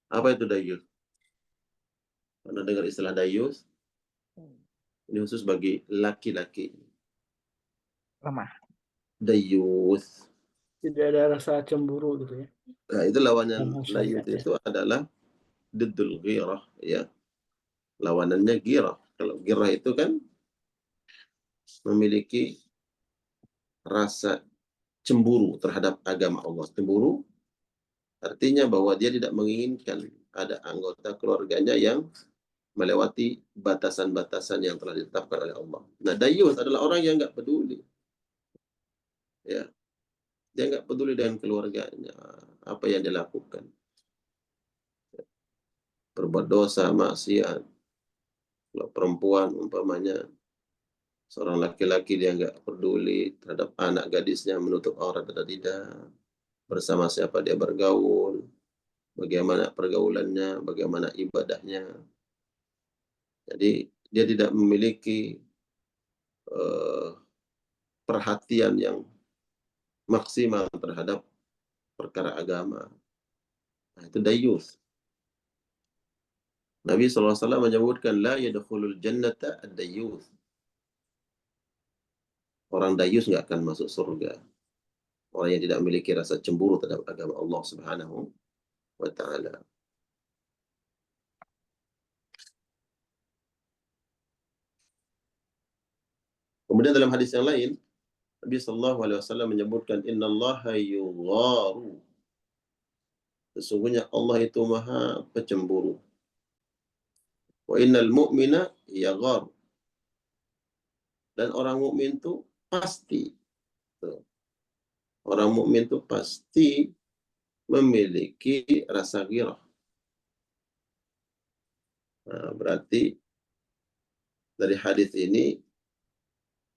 Apa itu dayus? Pernah dengar istilah dayus? Ini khusus bagi laki-laki. Lemah. Dayus. Tidak ada rasa cemburu gitu ya. Nah, itu lawannya dayus Syariat, ya. itu adalah diddul ghirah, ya. Lawanannya girah. Kalau girah itu kan memiliki rasa cemburu terhadap agama Allah. Cemburu artinya bahwa dia tidak menginginkan ada anggota keluarganya yang melewati batasan-batasan yang telah ditetapkan oleh Allah. Nah, dayus adalah orang yang nggak peduli. Ya, dia nggak peduli dengan keluarganya, apa yang dilakukan. Berbuat dosa, maksiat. Kalau perempuan umpamanya, seorang laki-laki dia nggak peduli terhadap anak gadisnya, menutup aurat atau tidak, bersama siapa dia bergaul, bagaimana pergaulannya, bagaimana ibadahnya. Jadi dia tidak memiliki perhatian yang maksimal terhadap perkara agama. Nah, itu dayus. Nabi SAW menyebutkan la yadkhulul jannata ad-dayyuth. Orang dayus nggak akan masuk surga. Orang yang tidak memiliki rasa cemburu terhadap agama Allah Subhanahu wa taala. Kemudian dalam hadis yang lain, Nabi sallallahu alaihi wasallam menyebutkan innallaha yugharu. Sesungguhnya Allah itu Maha Pecemburu. Wa innal mu'mina yaghar. Dan orang mukmin itu pasti, orang mukmin itu pasti memiliki rasa ghirah. Nah, berarti dari hadis ini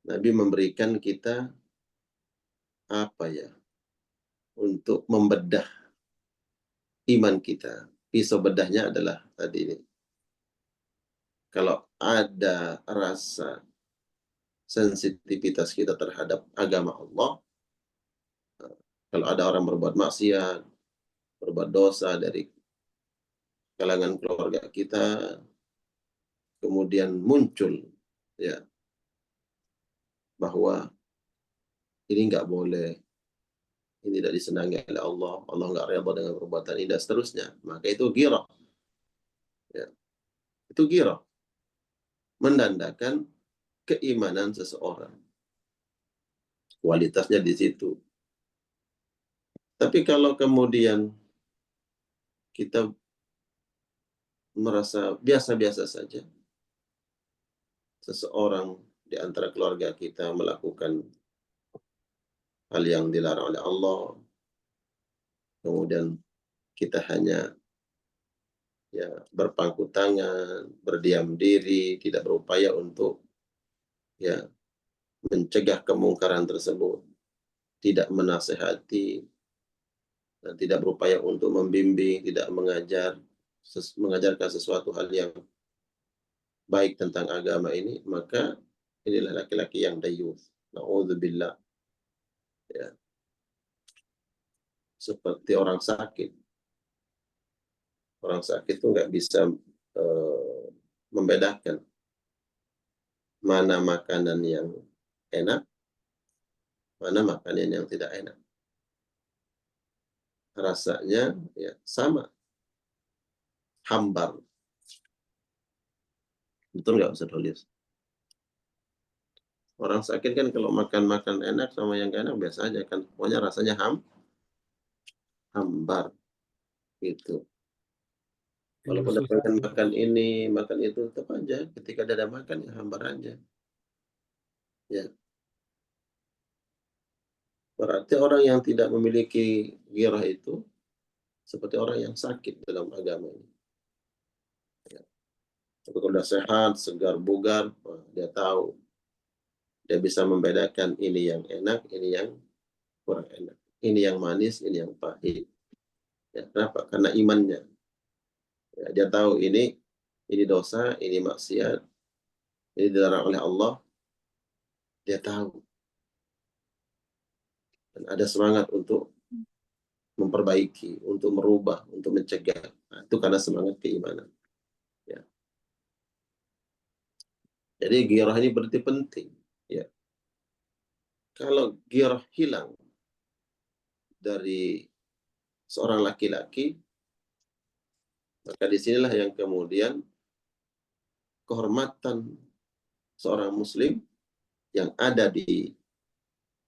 Nabi memberikan kita apa ya? Untuk membedah iman kita. Pisau bedahnya adalah tadi ini. Kalau ada rasa sensitivitas kita terhadap agama Allah, kalau ada orang berbuat maksiat, berbuat dosa dari kalangan keluarga kita, kemudian muncul ya bahwa ini nggak boleh, ini tidak disenangi oleh Allah, Allah nggak redha dengan perbuatan ini dan seterusnya, maka itu ghirah. Ya. Itu ghirah, menandakan keimanan seseorang. Kualitasnya di situ. Tapi kalau kemudian kita merasa biasa-biasa saja, seseorang di antara keluarga kita melakukan hal yang dilarang oleh Allah, kemudian kita hanya ya berpangku tangan, berdiam diri, tidak berupaya untuk ya mencegah kemungkaran tersebut, tidak menasehati, dan tidak berupaya untuk membimbing, tidak mengajarkan sesuatu hal yang baik tentang agama ini, maka inilah laki-laki yang dayuth. Na'udzubillah. Ya. Seperti orang sakit. Orang sakit itu nggak bisa membedakan mana makanan yang enak, mana makanan yang tidak enak. Rasanya ya sama, hambar. Betul nggak Ustaz Holis? Orang sakit kan kalau makan enak sama yang gak enak biasa aja kan, pokoknya rasanya hambar gitu. Walaupun dia pengen makan ini, makan itu, tetap aja ketika dia ada makan ya hambar aja. Ya. Berarti orang yang tidak memiliki ghirah itu seperti orang yang sakit dalam agama ini. Ya. Tapi kalau sudah sehat, segar, bugar, dia tahu. Dia bisa membedakan ini yang enak, ini yang kurang enak. Ini yang manis, ini yang pahit. Ya, kenapa? Karena imannya. Ya, dia tahu ini dosa, ini maksiat, ini dilarang oleh Allah. Dia tahu. Dan ada semangat untuk memperbaiki, untuk merubah, untuk mencegah. Nah, itu karena semangat keimanan. Ya. Jadi ghirah ini berarti penting. Ya. Kalau ghirah hilang dari seorang laki-laki, maka disinilah yang kemudian kehormatan seorang muslim yang ada di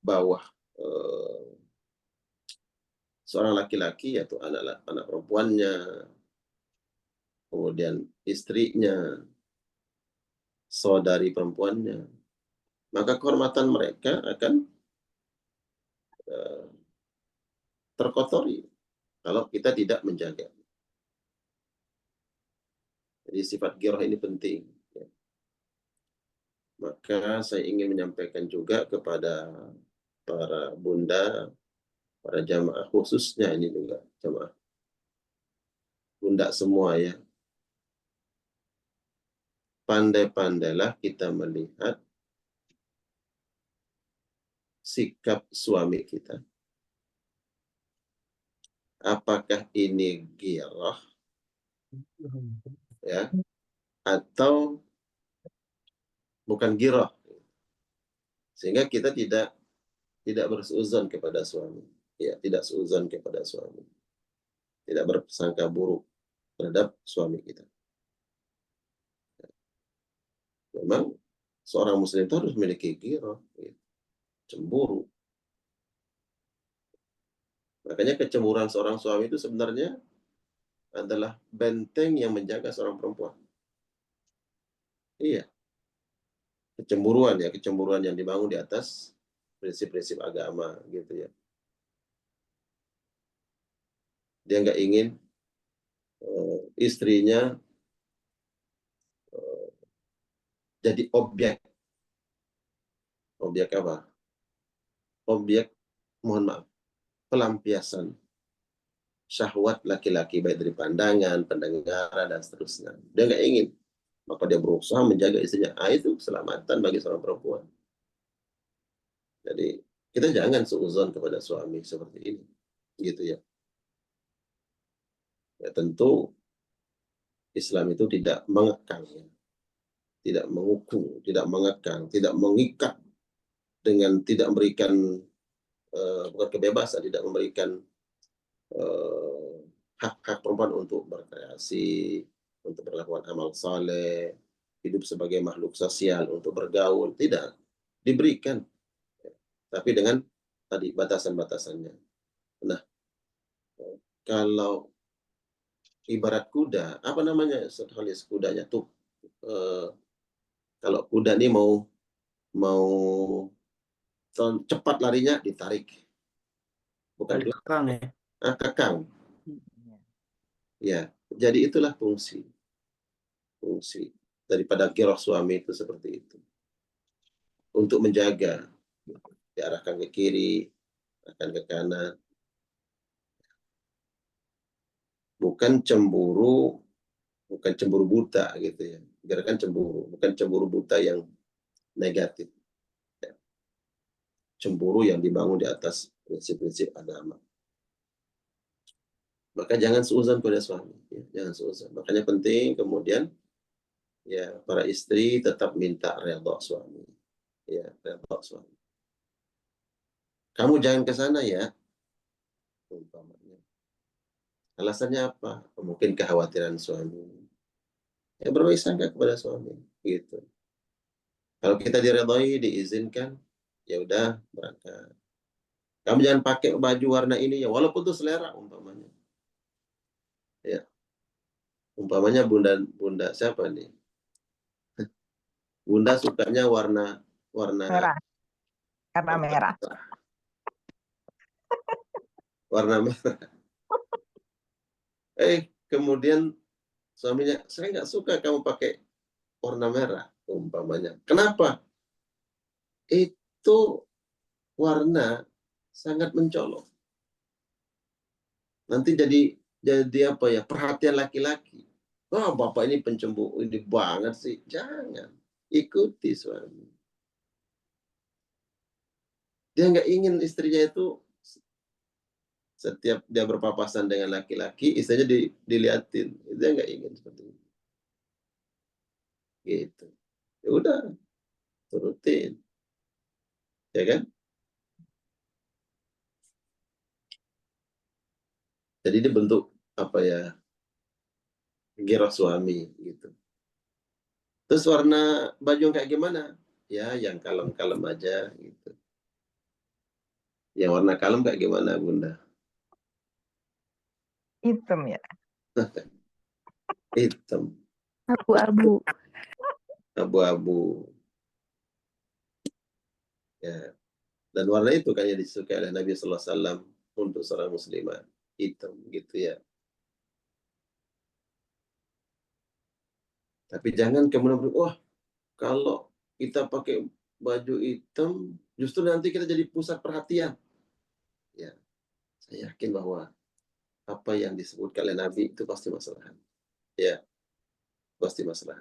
bawah seorang laki-laki, yaitu anak perempuannya, kemudian istrinya, saudari perempuannya, maka kehormatan mereka akan terkotori kalau kita tidak menjaga. Jadi sifat ghirah ini penting. Ya. Maka saya ingin menyampaikan juga kepada para bunda, para jamaah khususnya ini juga jamaah bunda semua ya. Pandai-pandailah kita melihat sikap suami kita. Apakah ini ghirah ya, atau bukan ghirah, sehingga kita tidak bersuuzon kepada suami, ya, tidak suuzon kepada suami, tidak berprasangka buruk terhadap suami kita. Memang seorang muslim itu harus memiliki ghirah, ya, cemburu. Makanya kecemburuan seorang suami itu sebenarnya adalah benteng yang menjaga seorang perempuan. Iya, kecemburuan yang dibangun di atas prinsip-prinsip agama gitu ya. Dia nggak ingin istrinya jadi objek apa? Objek, mohon maaf, pelampiasan syahwat laki-laki, baik dari pandangan, pendengaran, dan seterusnya. Dia nggak ingin, maka dia berusaha menjaga istrinya. Itu keselamatan bagi seorang perempuan. Jadi kita jangan suuzon kepada suami seperti ini, gitu ya. Ya tentu Islam itu tidak mengekang, ya. Tidak menghukum, tidak mengekang, tidak mengikat dengan tidak memberikan bukan kebebasan, tidak memberikan hak-hak perempuan untuk berkreasi, untuk melakukan amal saleh, hidup sebagai makhluk sosial, untuk bergaul, tidak diberikan, tapi dengan tadi batasan-batasannya. Nah, kalau ibarat kuda, apa namanya halus kudanya tuh? Kalau kuda ini mau cepat larinya ditarik, bukan Kekang ya. kekang. Ya, jadi itulah fungsi daripada ghirah suami itu seperti itu. Untuk menjaga, diarahkan ke kiri, akan ke kanan. Bukan cemburu buta gitu ya. Gerakan cemburu, bukan cemburu buta yang negatif. Ya. Cemburu yang dibangun di atas prinsip-prinsip agama. Maka jangan suuzon pada suami, ya. Jangan suuzon. Makanya penting kemudian ya para istri tetap minta redha suami. Ya, redha suami. Kamu jangan ke sana ya, umpamanya. Alasannya apa? Mungkin kekhawatiran suami. Ya berbaik sangka kepada suami, gitu. Kalau kita diredhoi, diizinkan, ya udah berangkat. Kamu jangan pakai baju warna ini ya, walaupun itu selera umpamanya. Ya, umpamanya bunda siapa nih? Bunda sukanya warna Merah. Karena merah. warna merah. Kemudian suaminya, saya nggak suka kamu pakai warna merah umpamanya. Kenapa? Itu warna sangat mencolok. Nanti jadi apa ya? Perhatian laki-laki. Oh, bapak ini pencemburu ini banget sih. Jangan ikuti suami. Dia nggak ingin istrinya itu setiap dia berpapasan dengan laki-laki, istrinya diliatin. Dia nggak ingin seperti itu. Gitu. Ya udah, turutin. Ya kan? Jadi ini bentuk apa ya? Ghirah suami gitu. Terus warna baju yang kayak gimana? Ya, yang kalem-kalem aja gitu. Yang warna kalem kayak gimana, Bunda? Hitam ya. Hitam, Abu-abu. abu-abu. Ya. Dan warna itu kayaknya disukai oleh Nabi Sallallahu Alaihi Wasallam untuk seorang muslimah. Hitam gitu ya. Tapi jangan kemudian wah, kalau kita pakai baju hitam justru nanti kita jadi pusat perhatian. Ya, saya yakin bahwa apa yang disebutkan oleh Nabi itu pasti masalah. Ya, pasti masalah.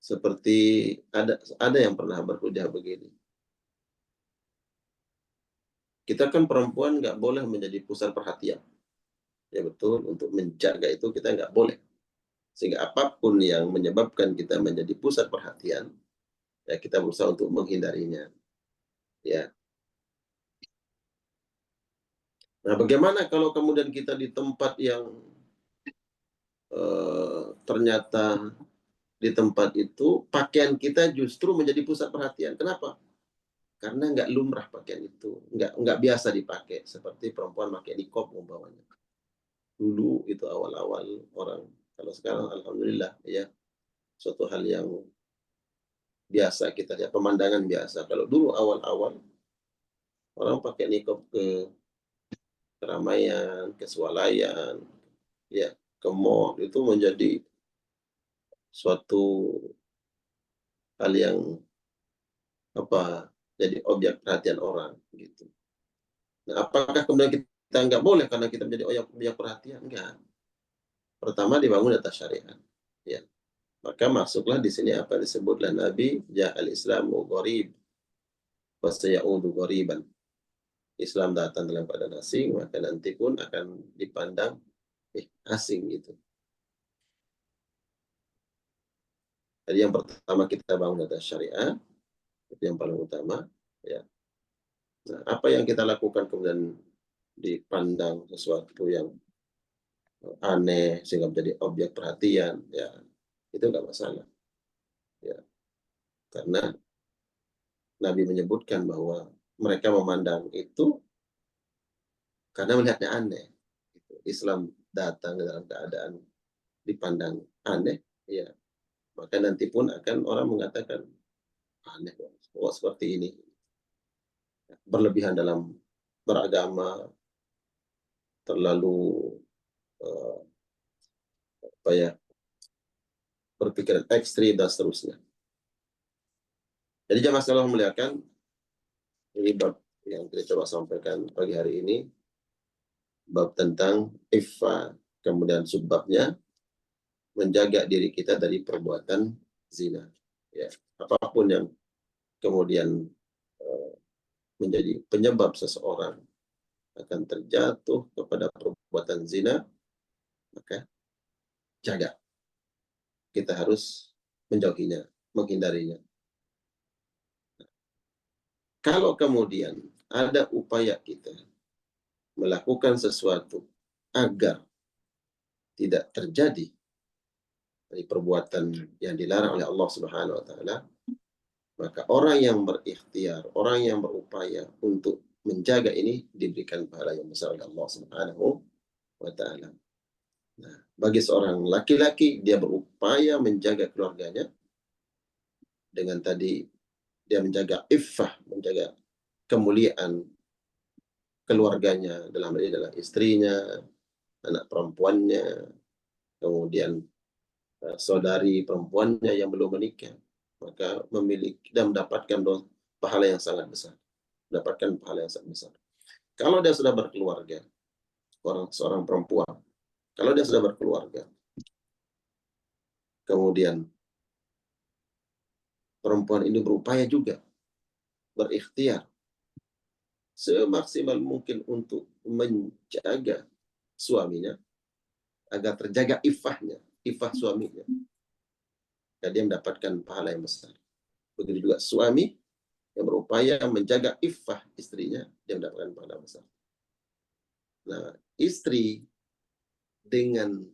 Seperti ada yang pernah berhujah begini. Kita kan perempuan nggak boleh menjadi pusat perhatian. Ya betul, untuk menjaga itu kita nggak boleh. Sehingga apapun yang menyebabkan kita menjadi pusat perhatian, ya kita berusaha untuk menghindarinya. Ya. Nah, bagaimana kalau kemudian kita di tempat yang ternyata di tempat itu pakaian kita justru menjadi pusat perhatian. Kenapa? Karena nggak lumrah pakaian itu, nggak biasa dipakai. Seperti perempuan pakai niqab umpamanya. Dulu itu awal-awal orang, kalau sekarang alhamdulillah ya suatu hal yang biasa kita lihat, pemandangan biasa. Kalau dulu awal-awal orang pakai niqab ke keramaian, ke swalayan, ya ke mall, itu menjadi suatu hal yang jadi objek perhatian orang gitu. Nah, apakah kemudian kita nggak boleh karena kita menjadi objek perhatian? Enggak. Pertama dibangun atas syariat. Ya. Maka masuklah di sini apa disebutlah Nabi, ja'al islamu gharib wa sayaudu ghariban. Islam datang dalam keadaan asing, maka nanti pun akan dipandang asing gitu. Jadi yang pertama kita bangun atas syariat, itu yang paling utama. Ya. Nah, apa yang kita lakukan kemudian dipandang sesuatu yang aneh sehingga menjadi objek perhatian, ya itu nggak masalah. Ya. Karena Nabi menyebutkan bahwa mereka memandang itu karena melihatnya aneh. Islam datang dalam keadaan dipandang aneh, ya maka nanti pun akan orang mengatakan aneh kok seperti ini, berlebihan dalam beragama, terlalu berpikiran ekstrim dan seterusnya. Jadi jamaah sekalian memuliakan, ini bab yang kita coba sampaikan pagi hari ini, bab tentang iffa, kemudian subbabnya menjaga diri kita dari perbuatan zina. Ya, apapun yang kemudian menjadi penyebab seseorang akan terjatuh kepada perbuatan zina, maka jaga. Kita harus menjauhinya, menghindarinya. Kalau kemudian ada upaya kita melakukan sesuatu agar tidak terjadi dari perbuatan yang dilarang oleh Allah Subhanahu wa taala, maka orang yang berikhtiar, orang yang berupaya untuk menjaga ini diberikan pahala yang besar oleh Allah Subhanahu wa taala. Nah, bagi seorang laki-laki dia berupaya menjaga keluarganya dengan tadi dia menjaga iffah, menjaga kemuliaan keluarganya, dalam hal ini adalah istrinya, anak perempuannya, kemudian saudari perempuannya yang belum menikah, maka memiliki dan mendapatkan pahala yang sangat besar. Mendapatkan pahala yang sangat besar. Kalau dia sudah berkeluarga, seorang perempuan, kalau dia sudah berkeluarga, kemudian perempuan ini berupaya juga, berikhtiar semaksimal mungkin untuk menjaga suaminya, agar terjaga iffahnya, iffah suaminya. Dan dia mendapatkan pahala yang besar. Begitu juga suami yang berupaya menjaga iffah istrinya, dia mendapatkan pahala besar. Nah, istri dengan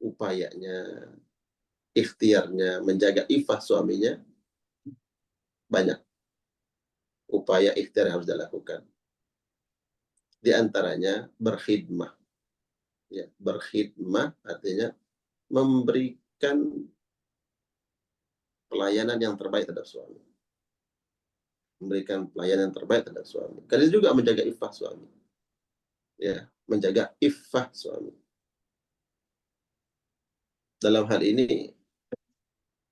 upayanya, ikhtiarnya menjaga iffah suaminya, banyak upaya ikhtiar yang harus dilakukan. Di antaranya berkhidmah. Ya, berkhidmah artinya memberikan pelayanan yang terbaik terhadap suami. Memberikan pelayanan yang terbaik terhadap suami. Kalian juga menjaga iffah suami. Ya, menjaga iffah suami. Dalam hal ini,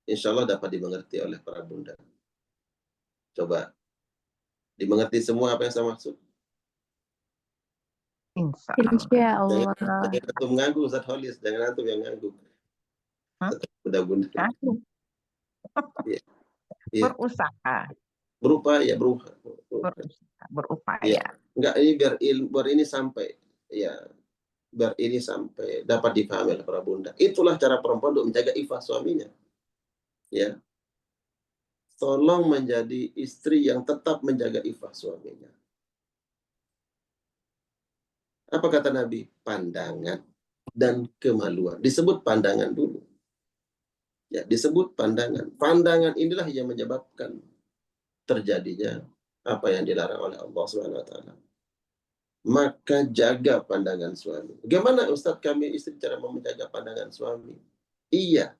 insya Allah dapat dimengerti oleh para bunda. Coba dimengerti semua apa yang saya maksud. Insya Allah. Insya Allah. Jangan antum mengganggu Ustaz Holis, jangan antum yang ngangguk. Bunda-bunda. Ya. Ya. Berusaha. Berupaya. Berupaya. Ya. Enggak, ini biar ini sampai. Ya. biar ini sampai dapat dipahami oleh para bunda. Itulah cara perempuan untuk menjaga ifah suaminya. Ya, tolong menjadi istri yang tetap menjaga ifah suaminya. Apa kata Nabi? Pandangan dan kemaluan. Disebut pandangan dulu. Ya, disebut pandangan. Pandangan inilah yang menyebabkan terjadinya apa yang dilarang oleh Allah Subhanahu wa taala. Maka jaga pandangan suami. Bagaimana Ustadz kami istri cara menjaga pandangan suami? Iya,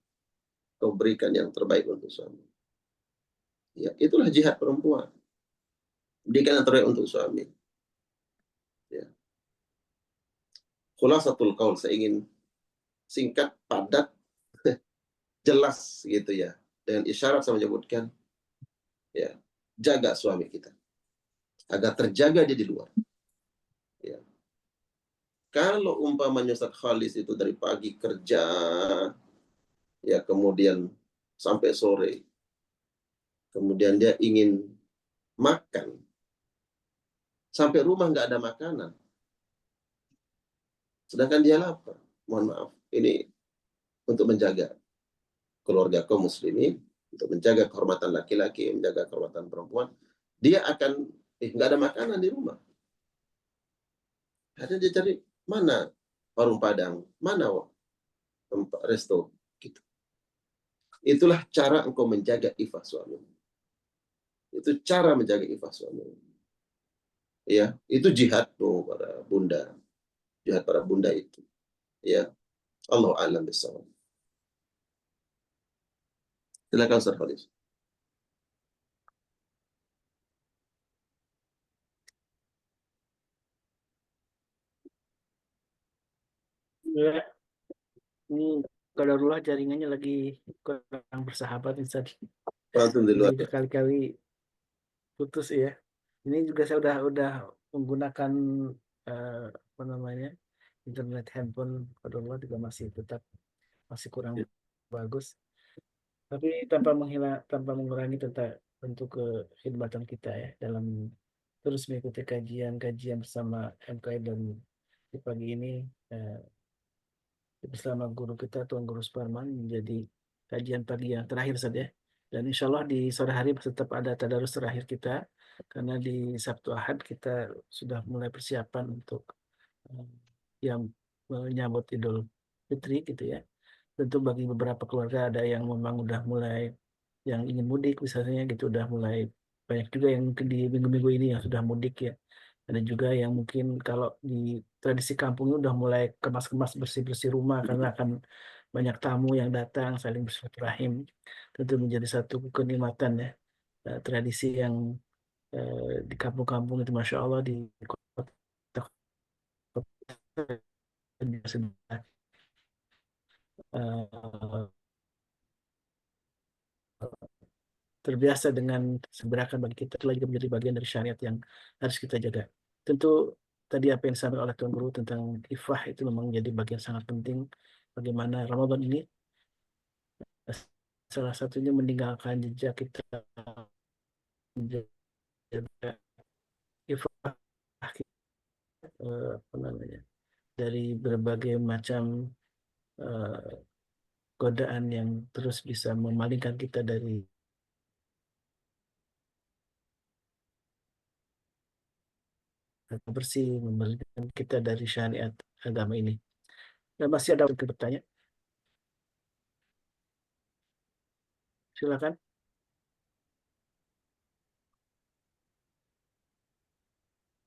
kau berikan yang terbaik untuk suami. Ya, itulah jihad perempuan. Berikan yang terbaik untuk suami. Ya. Khulasatul qaul, saya ingin singkat, padat, jelas gitu ya. Dengan isyarat saya menyebutkan, ya, jaga suami kita agar terjaga dia di luar. Ya. Kalau umpamanya Ustaz Khalis itu dari pagi kerja, ya kemudian sampai sore, kemudian dia ingin makan, sampai rumah nggak ada makanan, sedangkan dia lapar. Mohon maaf, ini untuk menjaga keluarga kaum muslimin, untuk menjaga kehormatan laki-laki, menjaga kehormatan perempuan, dia akan nggak ada makanan di rumah. Ada dia cari mana warung Padang, mana tempat resto, gitu. Itulah cara engkau menjaga ifah suami. Itu cara menjaga ifah suami. Ya, itu jihad tuh para bunda, jihad para bunda itu. Ya, Allah alam bisawab. Silakan Ustaz Khalis. Ya, ini kadarullah jaringannya lagi kurang bersahabat Ustaz. Pantun di Jadi luar. berkali-kali putus ya. Ini juga saya udah menggunakan apa namanya internet handphone, kadarullah juga masih kurang bagus. Tapi tanpa mengurangi tentu kekhidmatan kita ya dalam terus mengikuti kajian bersama MKI dan di pagi ini eh, bersama guru kita Tuan Guru Suparman menjadi kajian pagi yang terakhir saja. Dan insya Allah di sore hari tetap ada tadarus terakhir kita karena di Sabtu Ahad kita sudah mulai persiapan untuk eh, yang menyambut Idul Fitri gitu ya. Tentu bagi beberapa keluarga ada yang memang udah mulai yang ingin mudik misalnya gitu udah mulai banyak juga yang mungkin di minggu-minggu ini yang sudah mudik ya. Ada juga yang mungkin kalau di tradisi kampungnya udah mulai kemas-kemas bersih-bersih rumah karena akan banyak tamu yang datang saling bersilaturahim. Tentu menjadi satu kenikmatan ya. Tradisi yang di kampung-kampung itu Masya Allah di kota-kota sudah eh, terbiasa dengan segerakan bagi kita itu lagi menjadi bagian dari syariat yang harus kita jaga. Tentu tadi apa yang disampaikan oleh Tuan Guru tentang ifah itu memang menjadi bagian sangat penting bagaimana Ramadan ini salah satunya meninggalkan jejak kita menjaga ifah apa namanya dari berbagai macam eh, godaan yang terus bisa memalingkan kita dari bersih, memalingkan kita dari syariat agama ini. Dan masih ada yang bertanya? Silakan.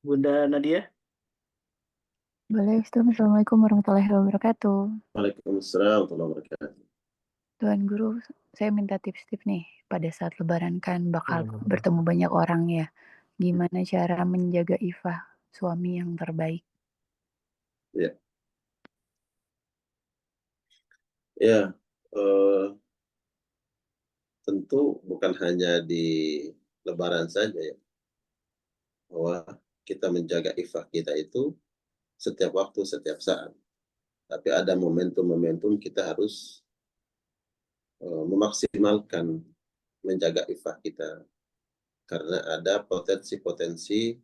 Bunda Nadia. Boleh, Ustaz. Assalamualaikum warahmatullahi wabarakatuh. Waalaikumsalam warahmatullahi wabarakatuh. Tuan Guru, saya minta tips-tips nih. Pada saat Lebaran kan bakal bertemu banyak orang ya. Gimana cara menjaga ifah suami yang terbaik? Ya, ya, tentu bukan hanya di Lebaran saja ya, bahwa kita menjaga ifah kita itu setiap waktu, setiap saat. Tapi ada momentum-momentum kita harus memaksimalkan menjaga ifah kita karena ada potensi-potensi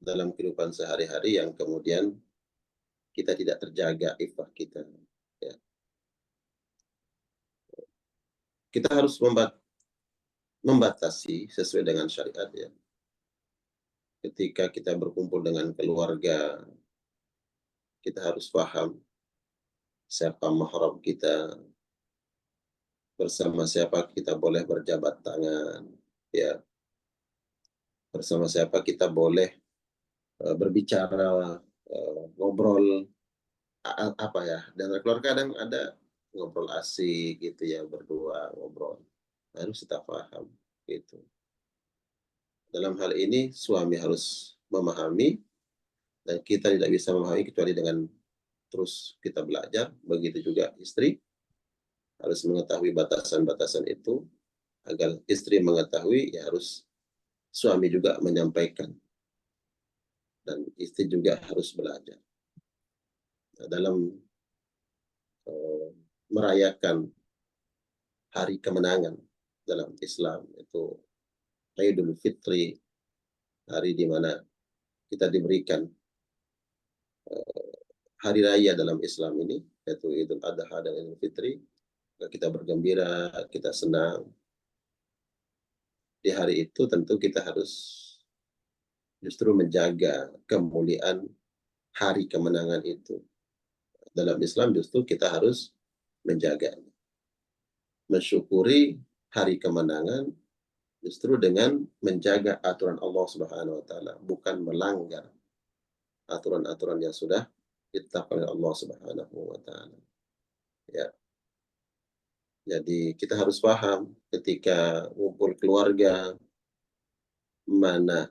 dalam kehidupan sehari-hari yang kemudian kita tidak terjaga iffah kita. Ya. Kita harus membatasi sesuai dengan syariat ya. Ketika kita berkumpul dengan keluarga, kita harus paham siapa mahram kita, bersama siapa kita boleh berjabat tangan, ya, bersama siapa kita boleh berbicara, ngobrol apa ya, dan keluarga kadang ada ngobrol asik gitu ya, berdua ngobrol, harus kita paham gitu. Dalam hal ini suami harus memahami dan kita tidak bisa memahami kecuali dengan terus kita belajar. Begitu juga istri harus mengetahui batasan-batasan itu, agar istri mengetahui ya harus suami juga menyampaikan dan istri juga harus belajar. Nah, dalam merayakan hari kemenangan dalam Islam itu Idul Fitri, hari di mana kita diberikan hari raya dalam Islam ini, yaitu Idul Adha dan Idul Fitri. Kita bergembira, kita senang. Di hari itu tentu kita harus justru menjaga kemuliaan hari kemenangan itu. Dalam Islam justru kita harus menjaga, mensyukuri hari kemenangan justru dengan menjaga aturan Allah Subhanahu wa taala, bukan melanggar aturan-aturan yang sudah ditetapkan oleh Allah Subhanahu wa taala. Ya. Jadi kita harus paham ketika ngumpul keluarga, mana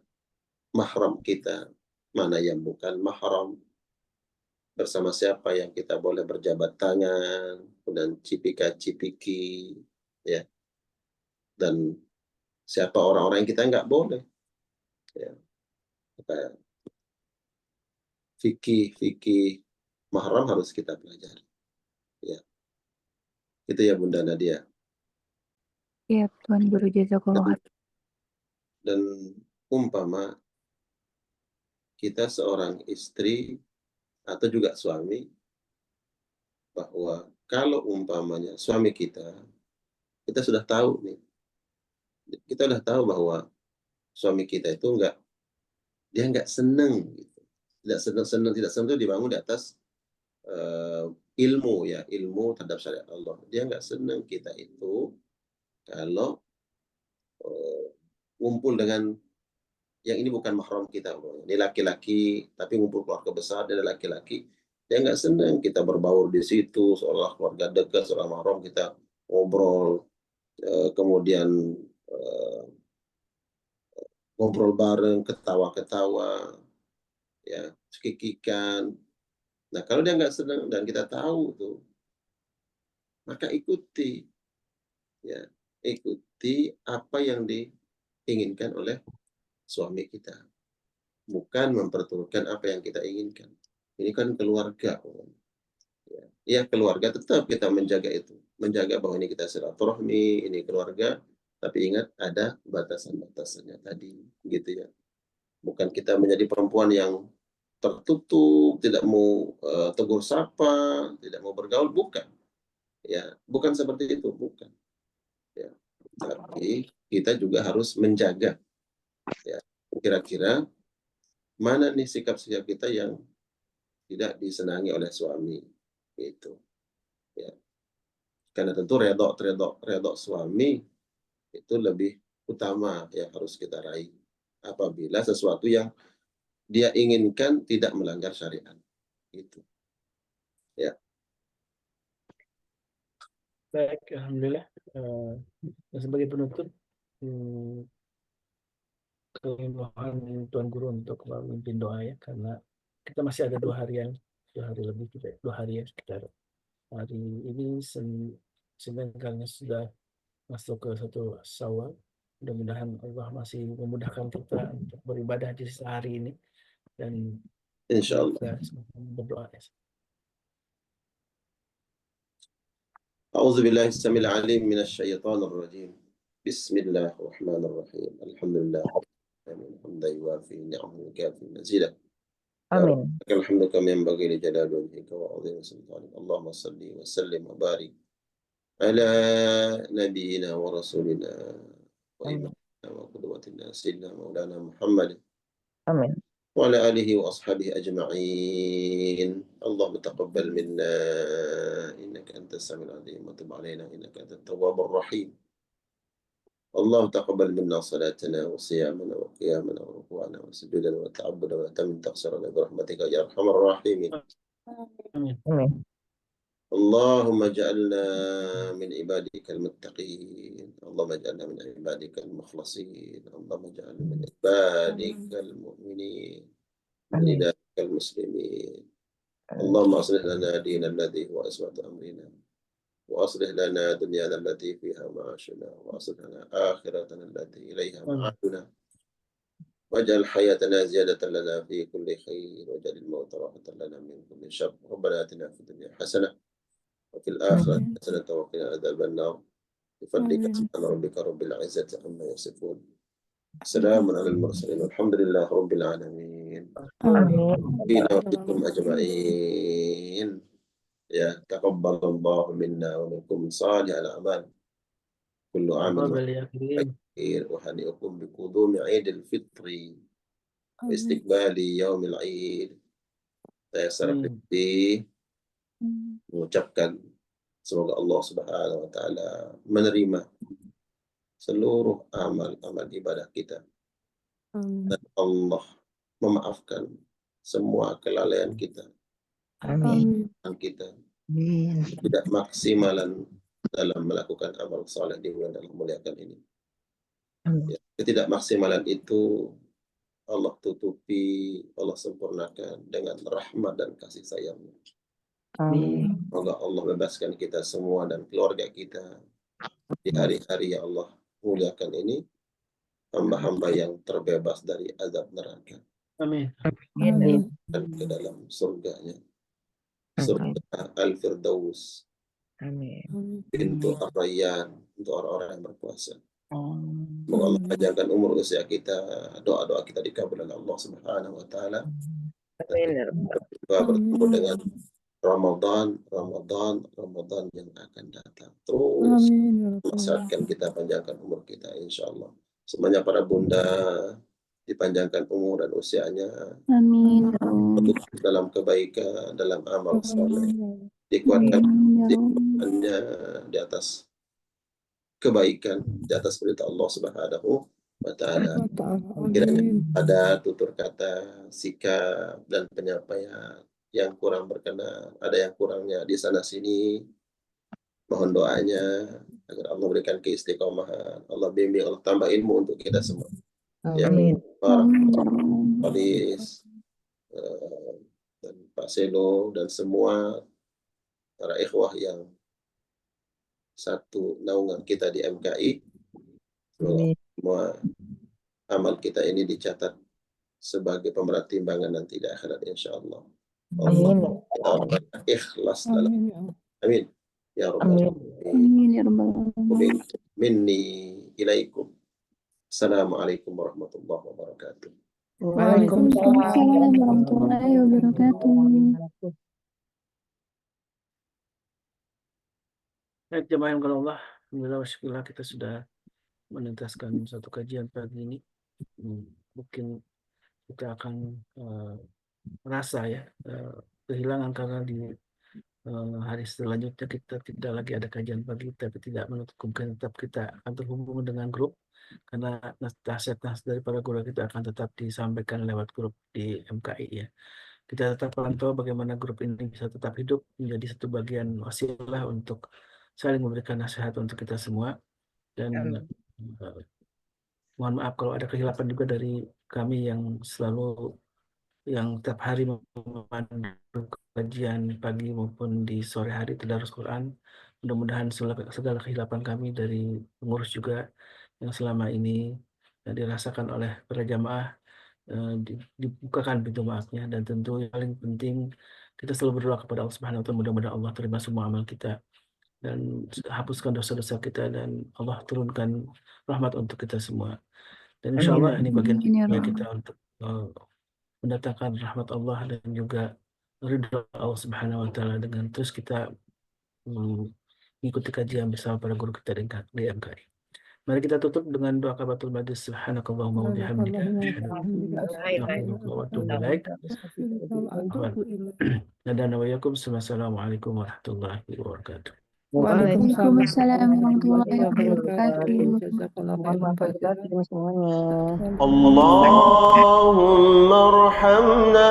mahram kita, mana yang bukan mahram, bersama siapa yang kita boleh berjabat tangan dan cipika-cipiki, ya, dan siapa orang-orang yang kita nggak boleh, ya. Fikih mahram harus kita pelajari, ya. Itu ya Bunda Nadia. Iya, Tuan Guru, jazakallah. Dan umpama kita seorang istri atau juga suami, bahwa kalau umpamanya suami kita sudah tahu nih, kita sudah tahu bahwa suami kita itu dia nggak seneng gitu. Tidak senang itu dibangun di atas ilmu ya, ilmu terhadap syariat Allah. Dia nggak senang kita itu kalau ngumpul dengan yang ini bukan mahram kita. Ini laki-laki tapi ngumpul keluarga besar, dia laki-laki. Dia nggak senang kita berbaur di situ seolah keluarga dekat, seolah mahram, kita ngobrol, kemudian ngobrol bareng, ketawa-ketawa, ya, cekikikan. Nah, kalau dia nggak senang dan kita tahu tuh, maka ikuti, ya, ikuti apa yang diinginkan oleh suami kita, bukan memperturutkan apa yang kita inginkan. Ini kan keluarga, ya, keluarga tetap kita menjaga itu, menjaga bahwa ini kita silaturahmi, ini keluarga, tapi ingat ada batasan-batasannya tadi, gitu ya. Bukan kita menjadi perempuan yang tertutup, tidak mau tegur sapa, tidak mau bergaul, bukan. Ya, bukan seperti itu, bukan. Ya, tapi kita juga harus menjaga. Ya, kira-kira mana nih sikap-sikap kita yang tidak disenangi oleh suami, itu. Ya, karena tentu redok suami itu lebih utama yang harus kita raih. Apabila sesuatu yang dia inginkan tidak melanggar syariat, itu. Ya. Baik, alhamdulillah. Dan sebagai penutup, kami mohon Tuan Guru untuk memimpin doa ya, karena kita masih ada 2 hari lebih kita, 2 hari ya sekitar. Hari ini sebenarnya sudah masuk ke 1 Syawal. Mudah-mudahan Allah masih memudahkan kita untuk beribadah di sehari ini, dan Insyaallah. kita berdoa ya. أعوذ بالله السميع العليم من الشيطان الرجيم. بسم الله الرحمن الرحيم. الحمد لله آمين حمدا يوافي نعمه ويكافي مزيدا يا رب Amin. لك الحمد كما ينبغي لجلال وجهك وعظيم سلطانك اللهم صل وسلم وبارك على نبينا ورسولنا Amin. وإمامنا وقدوتنا سيدنا مولانا محمد Amin. وعلى آله وأصحابه أجمعين اللهم تقبل منا إنك أنت السميع العليم وتب علينا إنك أنت التواب الرحيم اللهم تقبل منا صلاتنا وصيامنا وقيامنا وركوعنا وسجودنا وتعبدنا وتمن تقصرنا برحمتك يا أرحم الراحمين آمين. Amin. اللهم اجعلنا من عبادك المتقين اللهم اجعلنا من عبادك المخلصين اللهم اجعلنا من عبادك المؤمنين من Amin. عبادك المسلمين اللهم أصلح لنا دين الذي هو عصمة أمرنا وأصلح لنا دنيانا التي فيها معاشنا وأصلح لنا آخرتنا التي إليها آمين. معادنا واجعل حياتنا زيادة لنا في كل خير واجعل الموت راحة لنا من كل شر ربنا آتنا في الدنيا حسنة وفي الآخرة حسنة وقنا عذاب النار بفضلك سبحان ربك رب العزة عما يصفون سلام على المرسلين والحمد لله رب العالمين Amin. فينا وفيكم أجمعين يا تقبل الله منا ومنكم صالح الأعمال كل عام تفضل يا كريم. بخير أهنئكم بقدوم عيد الفطر واستقبال يوم العيد saya secara Amin. pribadi mengucapkan semoga Allah Subhanahu wa taala menerima seluruh amal-amal ibadah kita dan Allah memaafkan semua kelalaian kita Amin. dan kita Amin. tidak maksimalan dalam melakukan amal saleh di bulan yang memuliakan ini. Amin. Ya, ketidakmaksimalan itu Allah tutupi, Allah sempurnakan dengan rahmat dan kasih sayangnya. Amin. Semoga Allah bebaskan kita semua dan keluarga kita di hari-hari yang Allah muliakan ini, hamba-hamba yang terbebas dari azab neraka Amin. Amin. dan ke dalam surganya, surga Al-Firdaus, Amin. pintu Ar-Rayyan untuk orang-orang yang berpuasa. Amin. Semoga Allah panjangkan umur usia kita, doa-doa kita dikabul oleh Allah Subhanahu wa taala. Kita bertemu dengan Ramadan yang akan datang. Terus masyarakat kita panjangkan umur kita insya Allah. Semuanya para bunda dipanjangkan umur dan usianya Amin. dalam kebaikan, dalam amal saleh, dikuatkan imannya di atas kebaikan, di atas perintah Allah Subhanahu wa taala. Kiranya ada tutur kata, sikap dan penyampaian yang kurang berkenan, ada yang kurangnya di sana sini, mohon doanya agar Allah berikan keistiqomahan, Allah bimbing, Allah tambah ilmu untuk kita semua. Amin. Polis dan Pak Selo dan semua para ikhwah yang satu naungan kita di MKI, semoga semua amal kita ini dicatat sebagai pemerat timbangan nanti di akhirat insya Allah. Allah ikhlas dalam amin ya rabbal Amin ya rabbal alamin. minni ilaikum. Assalamualaikum warahmatullahi wabarakatuh. Waalaikumsalam warahmatullahi wabarakatuh. Baik, jemaah yang Allah, alhamdulillah syukurlah kita sudah menuntaskan satu kajian pagi ini. Mungkin kita akan merasa ya kehilangan karena di hari selanjutnya kita tidak lagi ada kajian pagi, tapi tidak menutup kemungkinan tetap kita akan terhubung dengan grup karena nasihat dari para guru kita akan tetap disampaikan lewat grup di MKI ya. Kita tetap pantau bagaimana grup ini bisa tetap hidup menjadi satu bagian wasilah untuk saling memberikan nasihat untuk kita semua. Dan mohon maaf kalau ada kehilapan juga dari kami yang selalu yang tiap hari memandu kajian pagi maupun di sore hari tadarus Quran. Mudah-mudahan segala kehilapan kami dari pengurus juga yang selama ini dirasakan oleh para jamaah dibukakan pintu maafnya. Dan tentu yang paling penting kita selalu berdoa kepada Allah Subhanahu wa taala, mudah-mudahan Allah terima semua amal kita dan hapuskan dosa-dosa kita dan Allah turunkan rahmat untuk kita semua. Dan insya Allah Amin. ini bagian Amin ya upaya Rabb. kita untuk mendatangkan rahmat Allah dan juga ridho Allah Subhanahu wa Ta'ala dengan terus kita mengikuti kajian bersama para guru kita di MKI. Mari kita tutup dengan doa kafatul majlis. Subhanakallahumma wa bihamdika asyhadu an la ilaha illa anta wa atubu ilaik. Nadana wa yakum. Assalamualaikum warahmatullahi wabarakatuh. Waalaikumsalam warahmatullahi wabarakatuh. اللهم ارحمنا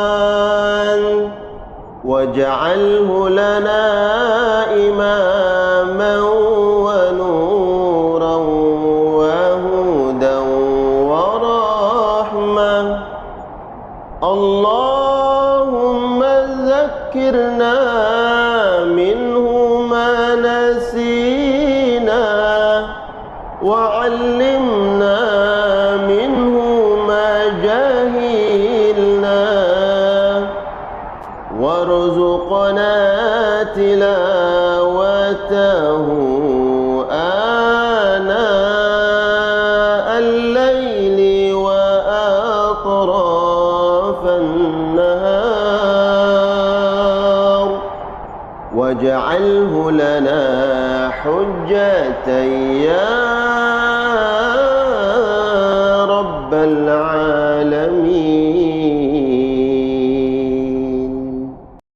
بالقرآن واجعله لنا إماما ونورا وهدى ورحمة. اللهم ذكرنا منه ما نسينا وعلمنا منه ما جهلنا وارزقنا تلاوته آناء الليل وأطراف النهار واجعله لنا حجة يا رب العالمين.